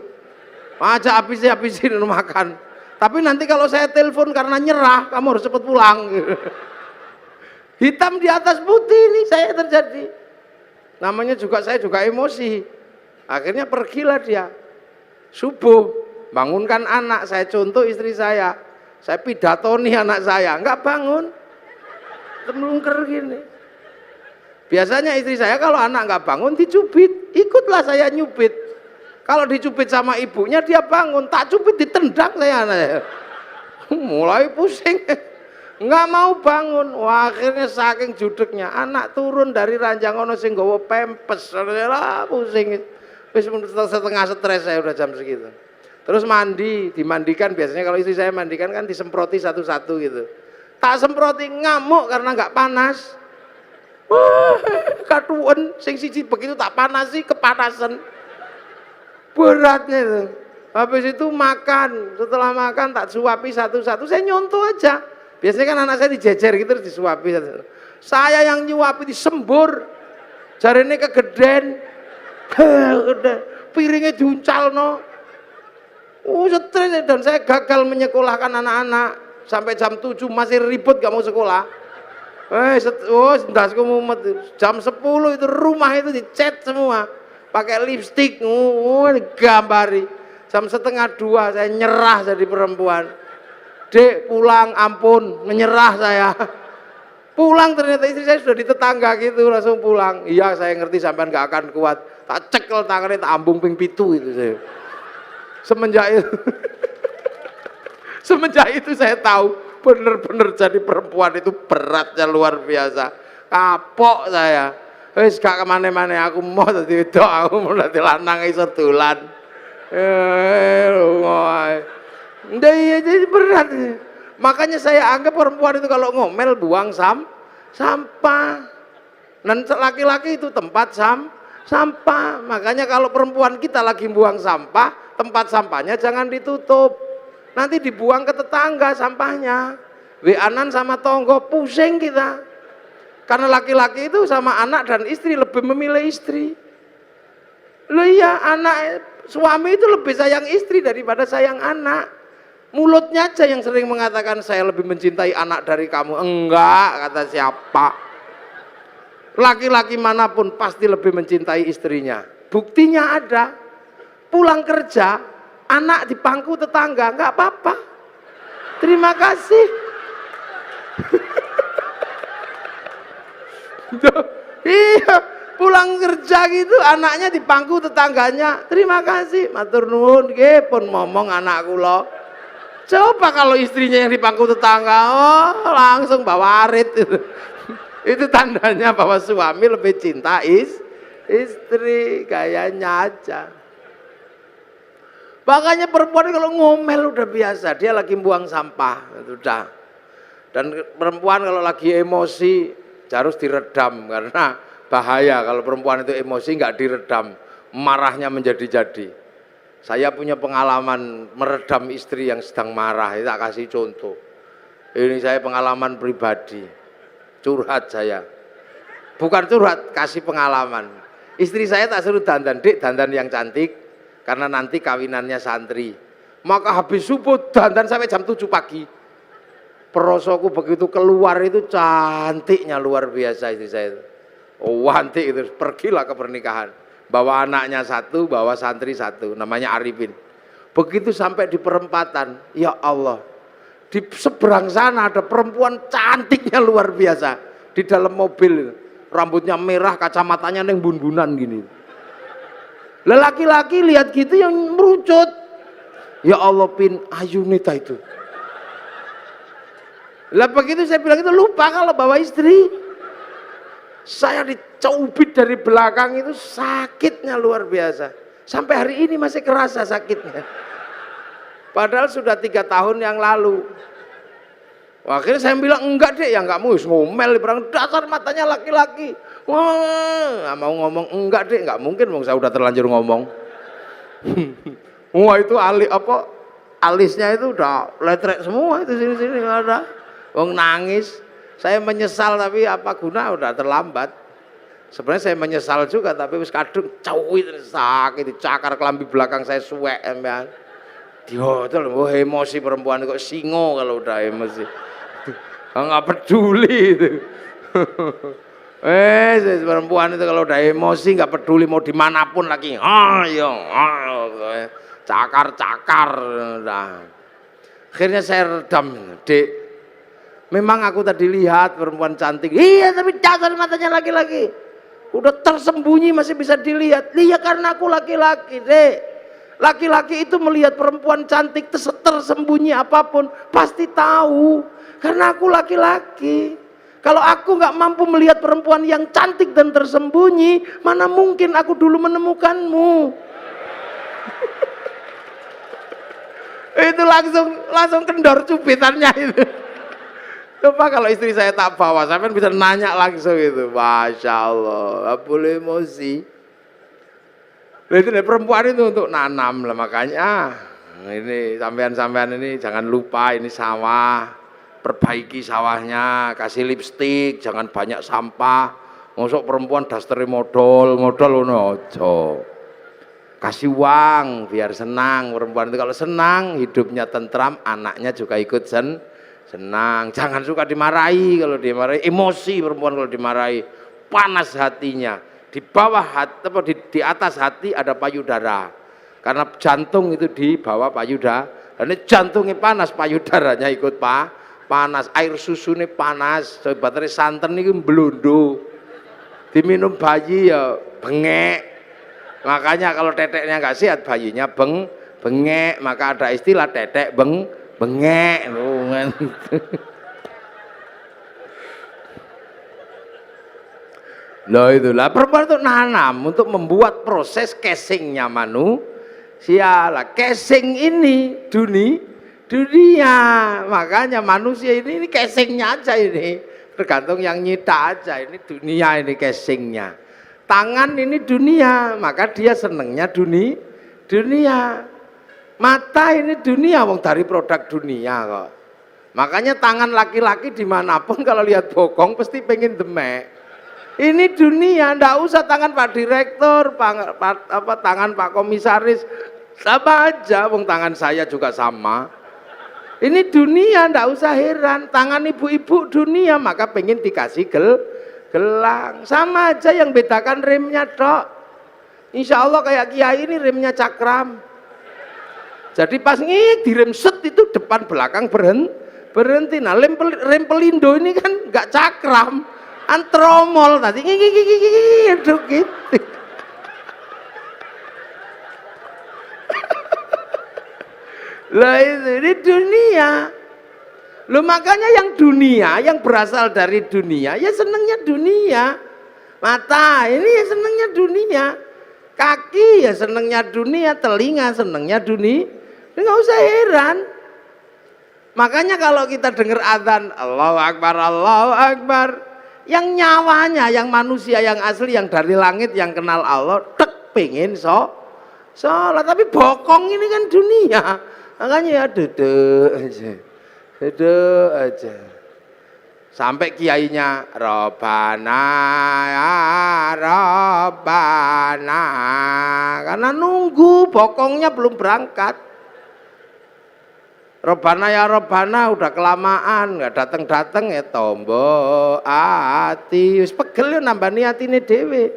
Ajak habisin makan. Tapi nanti kalau saya telepon karena nyerah, kamu harus cepat pulang. Hitam di atas putih ini saya terjadi. Namanya juga saya juga emosi. Akhirnya pergilah dia. Subuh, bangunkan anak, saya contoh istri saya. Saya pidatoni anak saya, enggak bangun. melungker gini. Biasanya istri saya kalau anak nggak bangun dicubit, ikutlah saya nyubit. Kalau dicubit sama ibunya dia bangun, tak cubit ditendang saya anaknya. Mulai pusing, nggak mau bangun. Wah, akhirnya saking judeknya anak turun dari ranjang ono sing nggawa pempes, lah pusing. Wis setengah stres saya udah jam segitu. Terus mandi, dimandikan biasanya kalau istri saya mandikan kan disemproti satu-satu gitu. Tak semproti ngamuk karena nggak panas. Wah, katuan sing siji begitu tak panas sih kepanasan. Beratnya itu. Habis itu makan, setelah makan tak suapi satu-satu, saya nyontoh aja. Biasanya kan anak saya dijejer gitu terus disuapi satu-satu. Saya yang nyuapi disembur. Jarene kegeden. Piringnya diuncalno. Stres dan saya gagal menyekolahkan anak-anak sampai jam 7 masih ribut gak mau sekolah. Ndasku mumet. Jam 10 itu rumah itu dicat semua. Pakai lipstik, gambari. Jam 1:30 saya nyerah jadi perempuan. Dek pulang, ampun, menyerah saya. Pulang ternyata istri saya sudah di tetangga gitu, langsung pulang. Iya saya ngerti sampean gak akan kuat. Tak cekel tangannya, tak ambung ping pitu itu saya. Semenjak itu saya tahu bener-bener jadi perempuan itu beratnya luar biasa. Kapok saya. Wis gak kemana-mana aku mau dadi wedok, aku mau dadi lanang iso dolan. Iya jadi berat. Makanya saya anggap perempuan itu kalau ngomel buang sampah. Dan laki-laki itu tempat sampah. Makanya kalau perempuan kita lagi buang sampah, tempat sampahnya jangan ditutup. Nanti dibuang ke tetangga sampahnya. Weanan sama tonggo pusing kita. Karena laki-laki itu sama anak dan istri lebih memilih istri. Loh iya, anak suami itu lebih sayang istri daripada sayang anak. Mulutnya aja yang sering mengatakan saya lebih mencintai anak dari kamu. Enggak, kata siapa? Laki-laki manapun pasti lebih mencintai istrinya. Buktinya ada. Pulang kerja, anak di pangku tetangga, enggak apa-apa. Terima kasih. Iya, pulang kerja gitu anaknya di pangku tetangganya. Terima kasih, matur nuwun nggih pun ngomong anak kula. Coba kalau istrinya yang di pangku tetangga, oh langsung bawa arit itu. Itu tandanya bahwa suami lebih cinta istri, gayanya aja. Makanya perempuan kalau ngomel udah biasa, dia lagi buang sampah, udah. Dan perempuan kalau lagi emosi harus diredam karena bahaya kalau perempuan itu emosi nggak diredam, marahnya menjadi-jadi. Saya punya pengalaman meredam istri yang sedang marah, tak kasih contoh. Ini saya pengalaman pribadi, curhat saya. Bukan curhat, kasih pengalaman. Istri saya tak suruh dandan, Dik, dandan yang cantik, karena nanti kawinannya santri. Maka habis subuh dandan sampai jam 7 pagi. Perosoku begitu keluar itu cantiknya luar biasa istri saya itu. Oh cantik itu, pergilah ke pernikahan. Bawa anaknya satu, bawa santri satu, namanya Arifin. Begitu sampai di perempatan, ya Allah. Di seberang sana ada perempuan cantiknya luar biasa. Di dalam mobil, rambutnya merah, kacamatanya neng bun-bunan gini. Lelaki-laki lihat gitu yang merucut. Ya Allah Pin, Ayunita itu. Lah begitu saya bilang itu lupa kalau bawa istri. Saya dicubit dari belakang itu sakitnya luar biasa. Sampai hari ini masih kerasa sakitnya. Padahal sudah 3 tahun yang lalu. Akhirnya saya bilang enggak deh, ya enggak mau ngomel berang dasar matanya laki-laki. Wah, mau ngomong enggak deh, enggak mungkin, saya udah terlanjur ngomong. Wah itu alisnya itu udah letrek semua itu sini-sini nggak ada. Wong nangis, saya menyesal tapi apa guna udah terlambat. Sebenarnya saya menyesal juga tapi wis kadung cawit sakit dicakar kelambi belakang saya suwek emang. Dihotel, emosi perempuan kok singo kalau udah emosi. Nggak peduli itu. Perempuan itu kalau udah emosi nggak peduli mau dimanapun lagi. Cakar-cakar. Akhirnya saya redam, Dek. Memang aku tadi lihat perempuan cantik. Iya, tapi dasar matanya laki-laki. Udah tersembunyi masih bisa dilihat. Iya karena aku laki-laki, Dek. Laki-laki itu melihat perempuan cantik tersembunyi apapun pasti tahu. Karena aku laki-laki. Kalau aku nggak mampu melihat perempuan yang cantik dan tersembunyi, mana mungkin aku dulu menemukanmu. Itu langsung kendor cubitannya itu. Coba kalau istri saya tak bawa, saya kan bisa nanya langsung itu. Masya Allah, gak boleh emosi. Nah, itu perempuan itu untuk nanam lah, makanya ini sampean-sampean ini jangan lupa ini sawah, perbaiki sawahnya, kasih lipstik, jangan banyak sampah. Masuk perempuan daster modal ojo. Kasih uang biar senang perempuan itu, kalau senang hidupnya tentram, anaknya juga ikut senang. Jangan suka dimarahi, kalau dimarahi emosi perempuan, kalau dimarahi panas hatinya. Di bawah hati apa di atas hati ada payudara. Karena jantung itu di bawah payudara. Dan jantungnya panas, payudaranya ikut panas. Air susunya panas, baterai santan ini belundu. Diminum bayi ya bengek. Makanya kalau teteknya nggak sehat bayinya bengek, maka ada istilah tetek bengek kan. Loh itulah perempuan itu nanam untuk membuat proses casingnya manusia lah. Casing ini dunia, makanya manusia ini casingnya aja ini, tergantung yang nyita aja, ini dunia ini casingnya. Tangan ini dunia, maka dia senengnya dunia. Mata ini dunia, wong dari produk dunia kok. Makanya tangan laki-laki dimanapun kalau lihat bokong pasti pengen demek. Ini dunia, ndak usah tangan Pak Direktur, tangan Pak Komisaris, sama aja, wong tangan saya juga sama. Ini dunia, ndak usah heran. Tangan ibu-ibu dunia, maka pengen dikasih gelang. Sama aja, yang bedakan remnya dok. Insya Allah kayak kiai ini remnya cakram. Jadi pas direm set itu depan belakang berhenti. Nah rem pelindo ini kan nggak cakram, antromol tadi gitu. Lah ini dunia. Loh makanya yang dunia, yang berasal dari dunia, ya senengnya dunia. Mata ini ya senengnya dunia. Kaki ya senengnya dunia, telinga senengnya dunia. Nggak usah heran. Makanya kalau kita dengar adzan Allahu Akbar, Allahu Akbar, yang nyawanya, yang manusia, yang asli, yang dari langit, yang kenal Allah, tek pengen sholat. Tapi bokong ini kan dunia. Makanya ya duduk aja. Sampai kiainya Robbana ya Robbana, karena nunggu bokongnya belum berangkat. Robbana ya Robbana udah kelamaan nggak dateng ya tombo ati wis pegel yo nambah niatine dhewe.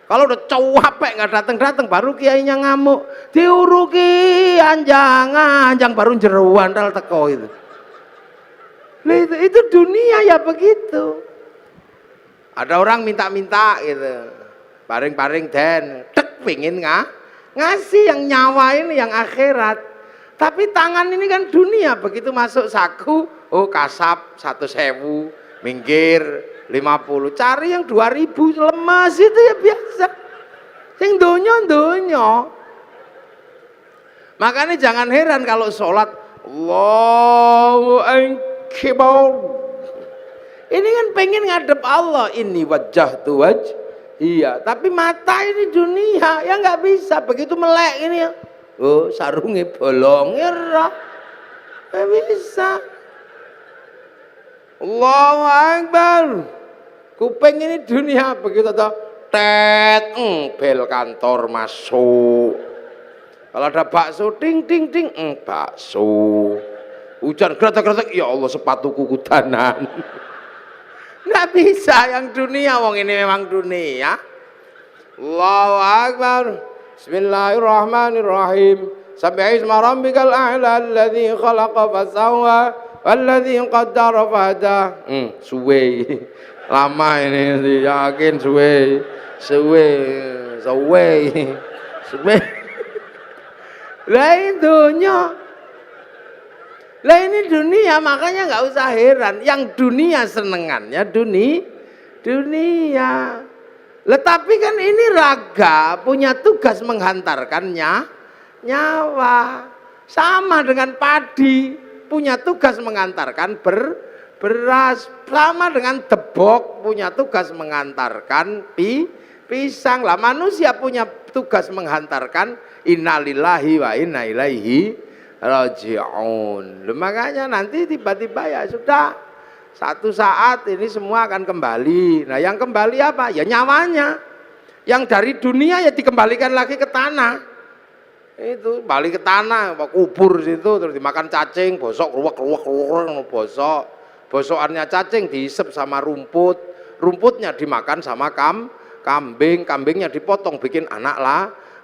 Kalau udah capek nggak dateng baru kiainya ngamuk, diuruki anjang baru jeruan dal teko itu. Itu dunia ya begitu. Ada orang minta gitu, paring den, tek pingin ngasih yang nyawa ini, yang akhirat. Tapi tangan ini kan dunia, begitu masuk saku, oh kasap 1.000, minggir 50, cari yang 2.000, lemas itu ya biasa. Yang donyo. Makanya jangan heran kalau sholat Allahu Akbar. Ini kan pengen ngadep Allah, ini wajah tuh iya. Tapi mata ini dunia, ya nggak bisa. Begitu melek ini ya. Oh sarungnya bolong ya, nggak bisa. Allahu Akbar. Kuping ini dunia, begitu toh tet bel kantor masuk. Kalau ada bakso ting bakso. Hujan gretek ya Allah sepatuku kudanan. Nggak bisa yang dunia, wong ini memang dunia. Allahu Akbar. Bismillahirrahmanirrahim. Sabbihisma rabbikal a'la alladzi khalaqa fasawwa Walladzi qaddara fahada. Suwe. Lama ini yakin suwe. Lah ini dunia, makanya nggak usah heran. Yang dunia senengannya dunia. Lah tapi kan ini raga punya tugas menghantarkannya nyawa. Sama dengan padi punya tugas mengantarkan beras. Sama dengan debok punya tugas mengantarkan pisang. Lah manusia punya tugas menghantarkan innalillahi wa inna ilaihi raji'un. Makanya nanti tiba-tiba ya sudah, satu saat ini semua akan kembali. Nah yang kembali apa? Ya nyawanya. Yang dari dunia ya dikembalikan lagi ke tanah. Itu balik ke tanah, kubur situ, terus dimakan cacing, bosok, keluak, bosok. Bosokannya cacing diisep sama rumput. Rumputnya dimakan sama kambing. Kambingnya dipotong bikin anak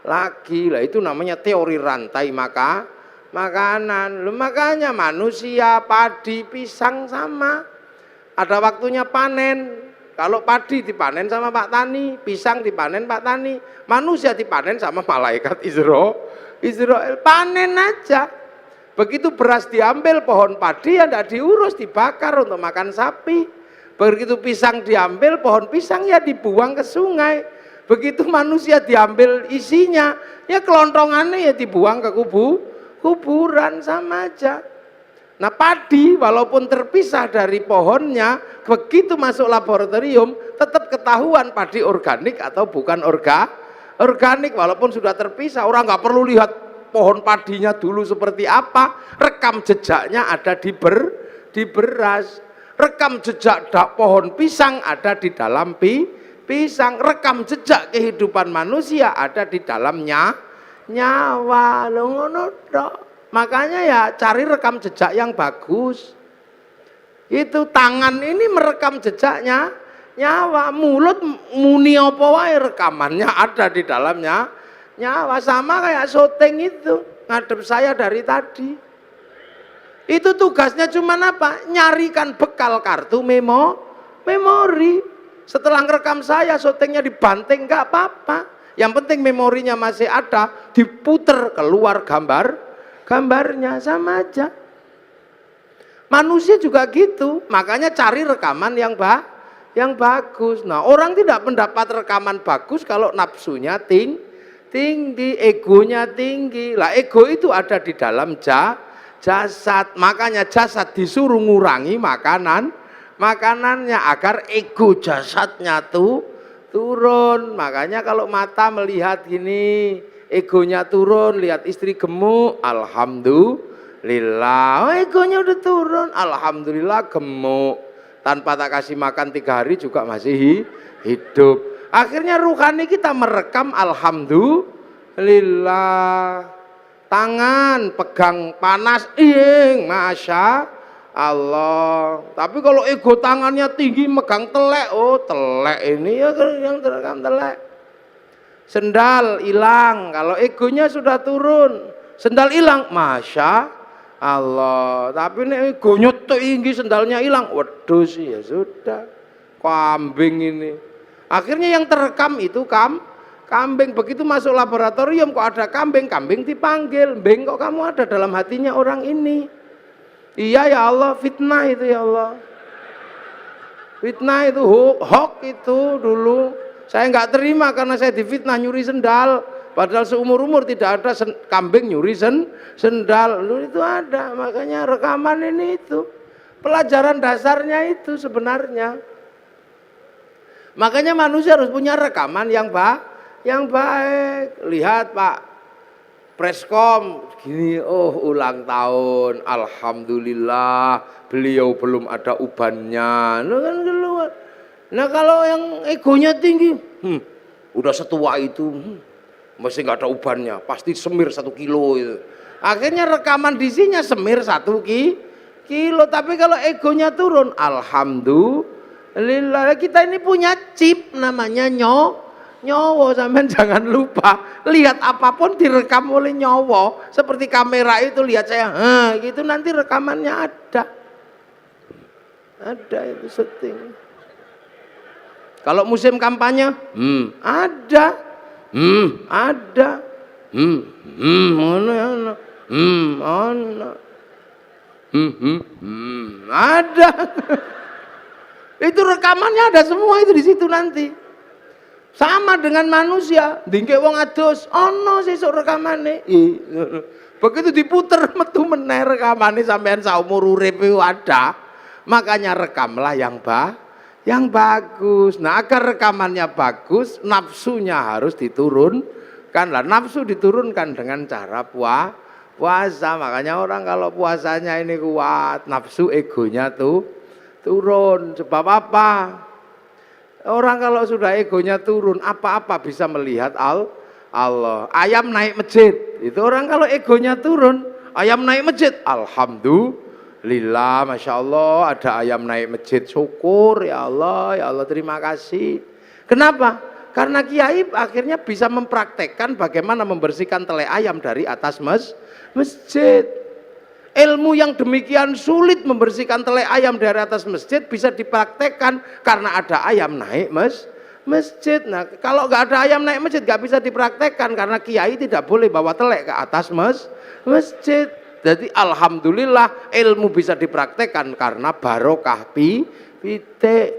lagi. Lah itu namanya teori rantai makanan. Makanya manusia, padi, pisang sama. Ada waktunya panen. Kalau padi dipanen sama Pak Tani, pisang dipanen Pak Tani, manusia dipanen sama malaikat Israel. Panen aja. Begitu beras diambil, pohon padi ya tidak diurus, dibakar untuk makan sapi. Begitu pisang diambil, pohon pisang ya dibuang ke sungai. Begitu manusia diambil isinya, ya kelontongannya ya dibuang ke kuburan, sama aja. Nah padi walaupun terpisah dari pohonnya, begitu masuk laboratorium tetap ketahuan padi organik atau bukan organik walaupun sudah terpisah. Orang nggak perlu lihat pohon padinya dulu seperti apa, rekam jejaknya ada di beras, rekam jejak pohon pisang ada di dalam pisang, rekam jejak kehidupan manusia ada di dalamnya nyawa. Ngono tok. Makanya ya cari rekam jejak yang bagus. Itu tangan ini merekam jejaknya nyawa, mulut muni apa wae rekamannya ada di dalamnya nyawa. Sama kayak syuting itu, ngadep saya dari tadi. Itu tugasnya cuman apa? Nyarikan bekal kartu memori. Setelah ngerekam saya, syutingnya dibanting nggak apa-apa. Yang penting memorinya masih ada, diputer keluar gambarnya, sama aja. Manusia juga gitu, makanya cari rekaman yang bagus. Nah, orang tidak mendapat rekaman bagus kalau nafsunya tinggi, egonya tinggi. Lah ego itu ada di dalam jasad, makanya jasad disuruh ngurangi makanannya agar ego jasadnya turun. Makanya kalau mata melihat gini, egonya turun, lihat istri gemuk, alhamdulillah, egonya udah turun, alhamdulillah gemuk, tanpa tak kasih makan 3 hari juga masih hidup. Akhirnya ruhani kita merekam alhamdulillah. Tangan pegang panas, masya Allah. Tapi kalau ego tangannya tinggi megang telek, telek ini ya yang terekam telek. Sendal hilang, kalau egonya sudah turun, sendal hilang, masya Allah. Tapi ini egonya tinggi, sendalnya hilang, waduh sih ya sudah, kambing ini. Akhirnya yang terekam itu kambing. Begitu masuk laboratorium kok ada kambing dipanggil, "Beng, kok kamu ada dalam hatinya orang ini?" "Iya ya Allah, fitnah itu ya Allah." Fitnah itu, hoax itu dulu. Saya nggak terima karena saya difitnah nyuri sendal. Padahal seumur-umur tidak ada kambing nyuri sendal. Dulu itu ada, makanya rekaman ini itu. Pelajaran dasarnya itu sebenarnya. Makanya manusia harus punya rekaman yang baik. Lihat Pak Preskom gini, ulang tahun, alhamdulillah beliau belum ada ubannya. Kan keluar. Nah kalau yang egonya tinggi, udah setua itu, mesti nggak ada ubannya, pasti semir 1 kilo itu. Akhirnya rekaman disinya semir 1 kilo. Tapi kalau egonya turun, alhamdulillah. Kita ini punya chip namanya nyawa. Sampean jangan lupa, lihat apapun direkam oleh nyawa. Seperti kamera itu, lihat saya, gitu nanti rekamannya ada. Ada itu syuting. Kalau musim kampanye, ada, ada, ono, ono, ada. Itu rekamannya ada semua itu di situ nanti. Sama dengan manusia, dingke wong adus, ono sesuk rekamane. Begitu diputer metu meneh rekamane sampean saumur urip ada. Makanya rekamlah yang bagus. Nah, agar rekamannya bagus, nafsunya harus diturunkan. Lah nafsu diturunkan dengan cara puasa. Makanya orang kalau puasanya ini kuat, nafsu egonya tuh turun. Sebab apa? Orang kalau sudah egonya turun, apa-apa bisa melihat Allah. Ayam naik masjid, itu orang kalau egonya turun, ayam naik masjid, alhamdulillah, masya Allah, ada ayam naik masjid, syukur ya Allah terima kasih. Kenapa? Karena kiai akhirnya bisa mempraktekkan bagaimana membersihkan tele ayam dari atas masjid. Ilmu yang demikian sulit membersihkan tele ayam dari atas masjid bisa dipraktekkan karena ada ayam naik masjid. Nah, kalau nggak ada ayam naik masjid nggak bisa dipraktekkan karena kiai tidak boleh bawa telek ke atas masjid. Jadi alhamdulillah ilmu bisa dipraktekkan karena barokah pitik.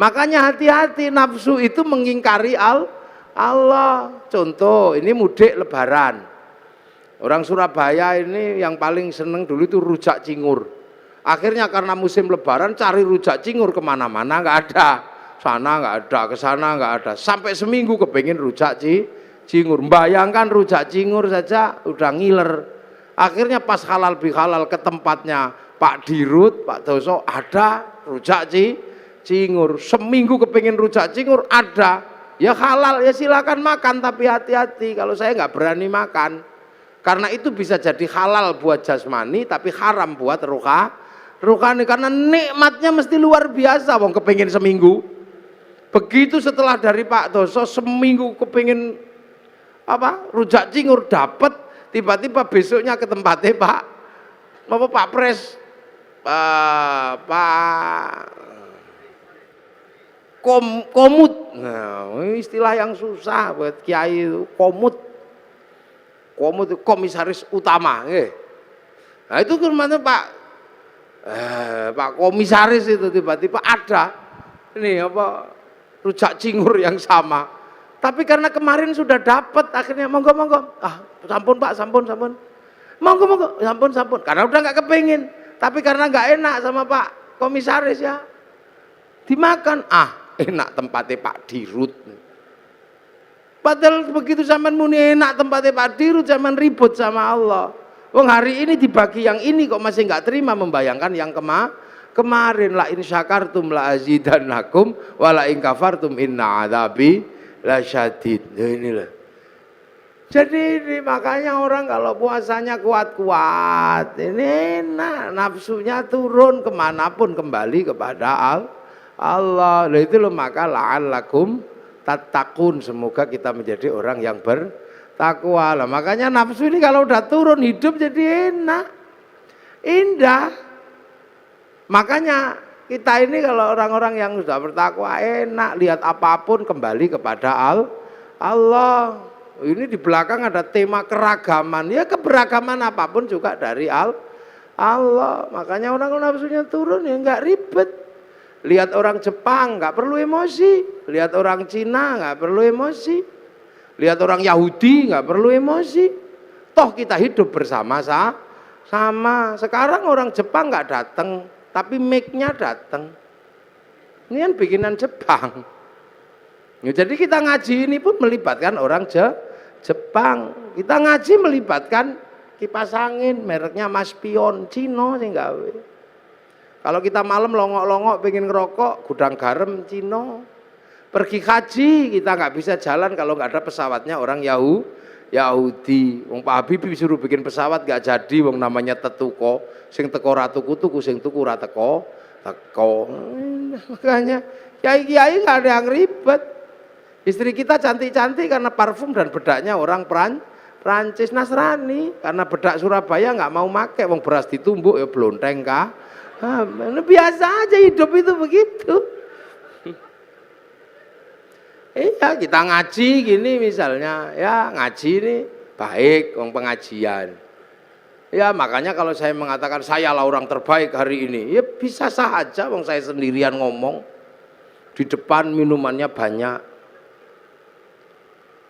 Makanya hati-hati, nafsu itu mengingkari Allah. Contoh, ini mudik lebaran. Orang Surabaya ini yang paling seneng dulu itu rujak cingur. Akhirnya karena musim lebaran cari rujak cingur kemana-mana nggak ada. Sana nggak ada, ke sana nggak ada. Sampai seminggu kepengen rujak cingur. Bayangkan rujak cingur saja udah ngiler. Akhirnya pas halal bihalal ke tempatnya Pak Dirut, Pak Doso, ada rujak cingur. Seminggu kepengen rujak cingur, ada. Ya halal, ya silakan makan tapi hati-hati. Kalau saya nggak berani makan. Karena itu bisa jadi halal buat jasmani tapi haram buat rohani karena nikmatnya mesti luar biasa wong kepengin seminggu. Begitu setelah dari Pak Doso seminggu kepengin rujak cingur dapat, tiba-tiba besoknya ke tempatnya Pak Pres komut. Nah, istilah yang susah buat kiai itu komut komisaris utama, Nah itu kemana Pak komisaris itu tiba-tiba ada ini rujak cingur yang sama. Tapi karena kemarin sudah dapat, akhirnya monggo. Sampun Pak, sampun. Monggo, sampun. Karena udah nggak kepengin. Tapi karena nggak enak sama Pak komisaris ya, dimakan. Enak tempatnya Pak Dirut. Padahal begitu zaman muni enak tempatnya Pak Dirut, zaman ribut sama Allah. Wong hari ini dibagi yang ini kok masih nggak terima membayangkan yang kemarin. La in syakartum la azidannakum wa la in kafartum inna adzabi lasyadid. Nah, inilah. Jadi ini makanya orang kalau puasanya kuat-kuat, ini enak, nafsunya turun kemanapun kembali kepada Allah. Nah itu loh, maka la'allakum tattaqun, semoga kita menjadi orang yang bertakwa. Lah makanya nafsu ini kalau udah turun hidup jadi enak, indah. Makanya kita ini kalau orang-orang yang sudah bertakwa enak, lihat apapun kembali kepada Allah. Ini di belakang ada tema keragaman, ya keberagaman apapun juga dari Allah. Makanya orang kalau nafsunya turun ya nggak ribet. Lihat orang Jepang nggak perlu emosi, lihat orang Cina nggak perlu emosi, lihat orang Yahudi nggak perlu emosi. Toh kita hidup bersama-sama. Sekarang orang Jepang nggak datang, tapi mic-nya datang. Ini kan bikinan Jepang. Ya, jadi kita ngaji ini pun melibatkan orang Jepang. Kita ngaji melibatkan kipas angin, mereknya Maspion, Cino sih gawe. Kalau kita malam longok-longok pengen ngerokok, gudang garam Cino. Pergi haji kita nggak bisa jalan kalau nggak ada pesawatnya orang Yahudi. Wong Pak Habibie disuruh bikin pesawat nggak jadi, wong namanya tetuko. Sing teko ra tuku, sing tuku ra teko. Makanya kiai-kiai nggak ada yang ribet. Istri kita cantik-cantik karena parfum dan bedaknya orang Prancis. Nasrani karena bedak Surabaya nggak mau make, wong beras ditumbuk ya blonteng kah. Biasa aja hidup itu begitu. Iya, kita ngaji gini misalnya, ya ngaji ini baik, pengajian. Ya makanya kalau saya mengatakan saya lah orang terbaik hari ini, ya bisa saja, saya sendirian ngomong di depan minumannya banyak.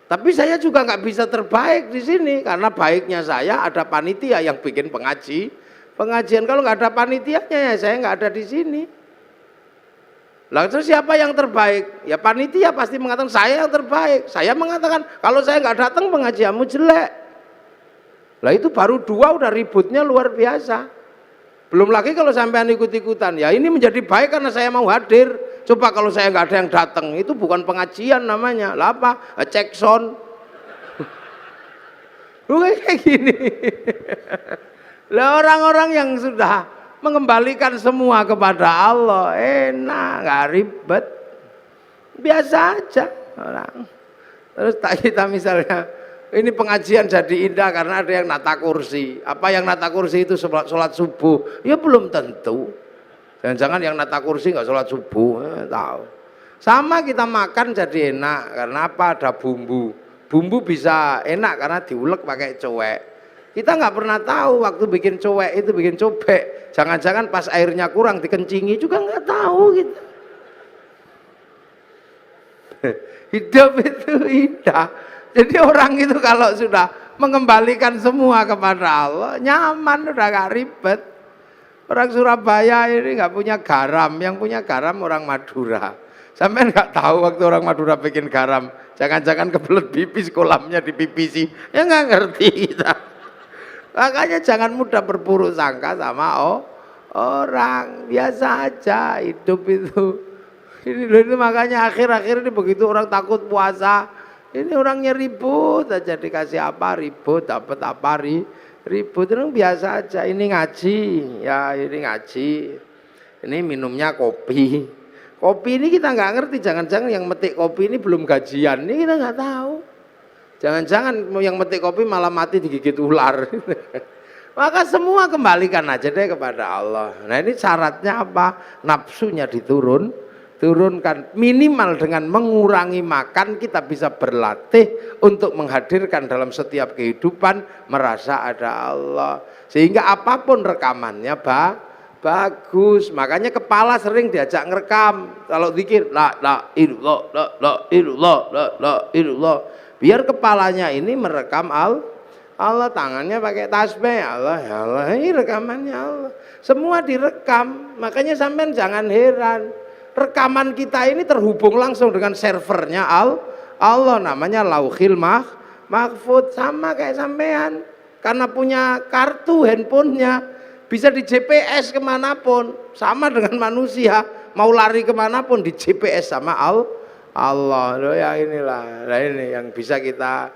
Tapi saya juga nggak bisa terbaik di sini karena baiknya saya ada panitia yang bikin pengajian. Kalau nggak ada panitianya ya saya nggak ada di sini. Lalu terus siapa yang terbaik? Ya panitia pasti mengatakan saya yang terbaik. Saya mengatakan kalau saya nggak datang pengajianmu jelek. Lah itu baru dua udah ributnya luar biasa. Belum lagi kalau sampean ikut-ikutan. Ya ini menjadi baik karena saya mau hadir. Coba kalau saya nggak ada yang datang, itu bukan pengajian namanya. Lah apa? Cek sound. Bukan kayak gini. Lah orang-orang yang sudah mengembalikan semua kepada Allah, enak, nggak ribet, biasa aja orang. Terus kita misalnya, ini pengajian jadi indah karena ada yang nata kursi. Apa yang nata kursi itu sholat subuh? Ya belum tentu. Jangan-jangan yang nata kursi nggak sholat subuh, tahu. Sama kita makan jadi enak karena apa? Ada bumbu. Bumbu bisa enak karena diulek pakai cowek. Kita nggak pernah tahu waktu bikin cowek itu bikin cobek. Jangan-jangan pas airnya kurang dikencingi juga nggak tahu gitu. Hidup itu indah. Jadi orang itu kalau sudah mengembalikan semua kepada Allah, nyaman, udah gak ribet. Orang Surabaya ini nggak punya garam, yang punya garam orang Madura. Sampai nggak tahu waktu orang Madura bikin garam, jangan-jangan kebelet pipis kolamnya dipipisi, ya nggak ngerti kita. Makanya jangan mudah berburuk sangka sama orang, biasa aja hidup itu. Ini makanya akhir-akhir ini begitu orang takut puasa, ini orangnya ribut aja, dikasih apa ribut, dapat apa ribut, itu biasa aja. Ini ngaji, ya ini ngaji, ini minumnya kopi. Kopi ini kita nggak ngerti, jangan-jangan yang metik kopi ini belum gajian, ini kita nggak tahu. Jangan-jangan yang metik kopi malah mati digigit ular. Maka semua kembalikan aja deh kepada Allah. Nah ini syaratnya apa? Nafsunya turunkan. Minimal dengan mengurangi makan kita bisa berlatih untuk menghadirkan dalam setiap kehidupan merasa ada Allah. Sehingga apapun rekamannya bagus. Makanya kepala sering diajak ngerekam. Kalau zikir la ilallah. Biar kepalanya ini merekam Allah, tangannya pakai tasbih, Allah, ya Allah, ini rekamannya Allah. Semua direkam, makanya sampean jangan heran. Rekaman kita ini terhubung langsung dengan servernya Allah, namanya Lauhil Mahfud, sama kayak sampean. Karena punya kartu handphonenya, bisa di GPS kemanapun, sama dengan manusia, mau lari kemanapun di GPS sama Allah. Loh ya inilah, nah ini yang bisa kita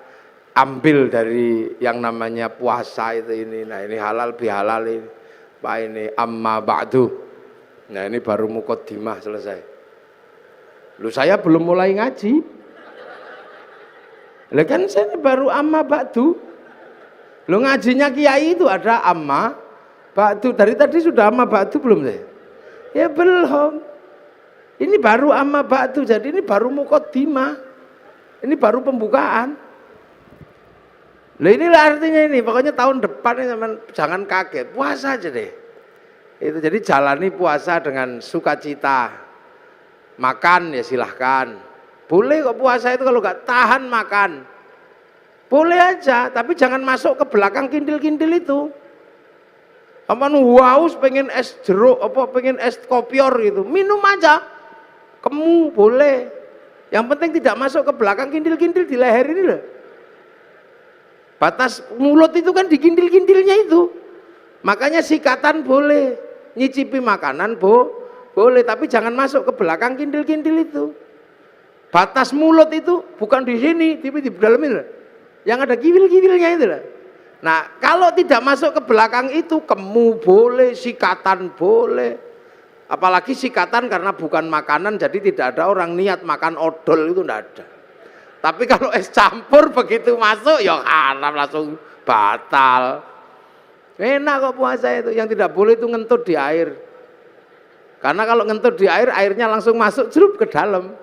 ambil dari yang namanya puasa itu ini. Nah ini halal bihalal ini. Pak ini amma ba'du. Nah ini baru muqaddimah selesai. Lu saya belum mulai ngaji. Lah kan saya baru amma ba'du. Lu ngajinya kiai itu ada amma ba'du. Dari tadi sudah amma ba'du belum saya? Ya belum. Ini baru amma ba'du, jadi ini baru muqaddimah. Ini baru pembukaan. Lah inilah artinya ini, pokoknya tahun depan ini jangan kaget, puasa aja deh. Itu jadi jalani puasa dengan sukacita. Makan ya silahkan. Boleh kok puasa itu kalau nggak tahan makan. Boleh aja, tapi jangan masuk ke belakang kindil-kindil itu. Aman haus pengen es jeruk, apa pengen es kopior gitu, minum aja. Kamu boleh. Yang penting tidak masuk ke belakang kindil-kindil di leher ini loh. Batas mulut itu kan di kindil-kindilnya itu. Makanya sikatan boleh, nyicipi makanan boleh, tapi jangan masuk ke belakang kindil-kindil itu. Batas mulut itu bukan di sini, tapi di dalam ini. Yang ada kiwil-kiwilnya itu loh. Nah, kalau tidak masuk ke belakang itu, kemu boleh, sikatan boleh. Apalagi sikatan karena bukan makanan, jadi tidak ada orang niat makan odol, itu tidak ada. Tapi kalau es campur begitu masuk, ya haram, langsung batal. Enak kok puasa itu. Yang tidak boleh itu ngentut di air. Karena kalau ngentut di air, airnya langsung masuk jerup ke dalam.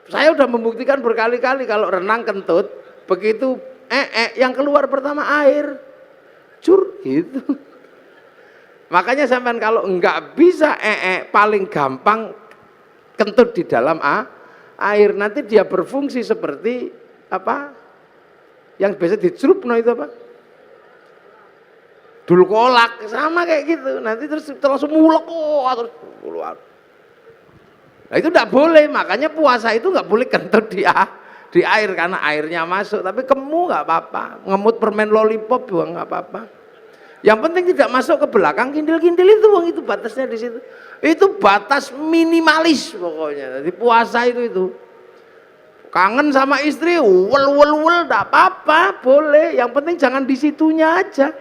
Saya udah membuktikan berkali-kali kalau renang kentut, begitu yang keluar pertama air. Cur gitu. Makanya sampean kalau enggak bisa paling gampang kentut di dalam air, nanti dia berfungsi seperti apa? Yang biasa dicerupno itu apa? Dul kolak, sama kayak gitu. Nanti terus langsung mulek terus keluar. Nah itu enggak boleh, makanya puasa itu enggak boleh kentut di air karena airnya masuk, tapi kemu enggak apa-apa. Ngemut permen lollipop juga enggak apa-apa. Yang penting tidak masuk ke belakang kindil-kindil itu, wong itu batasnya di situ. Itu batas minimalis pokoknya. Jadi puasa itu. Kangen sama istri, wel enggak apa-apa, boleh. Yang penting jangan di situnya aja.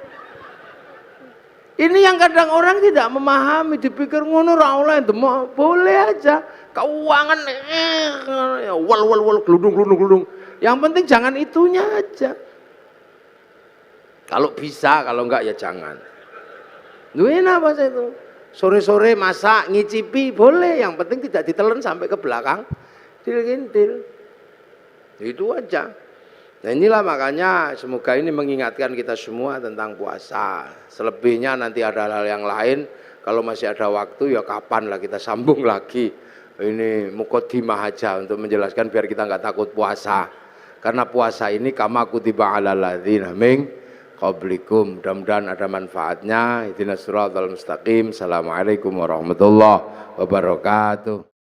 Ini yang kadang orang tidak memahami, dipikir ngono ra oleh demok, boleh aja. Keuangan wel gludung. Yang penting jangan itunya aja. Kalau bisa, kalau enggak ya jangan. Duin apa sih itu? Sore-sore masak, ngicipi boleh, yang penting tidak ditelan sampai ke belakang. Kintil. Itu aja. Nah inilah makanya semoga ini mengingatkan kita semua tentang puasa. Selebihnya nanti ada hal yang lain. Kalau masih ada waktu ya kapan lah kita sambung lagi. Ini muqaddimah aja untuk menjelaskan biar kita nggak takut puasa. Karena puasa ini kama kutiba alal ladzina min qablikum. Mudah-mudahan ada manfaatnya. Ihdinas siratal mustaqim. Assalamualaikum warahmatullahi wabarakatuh.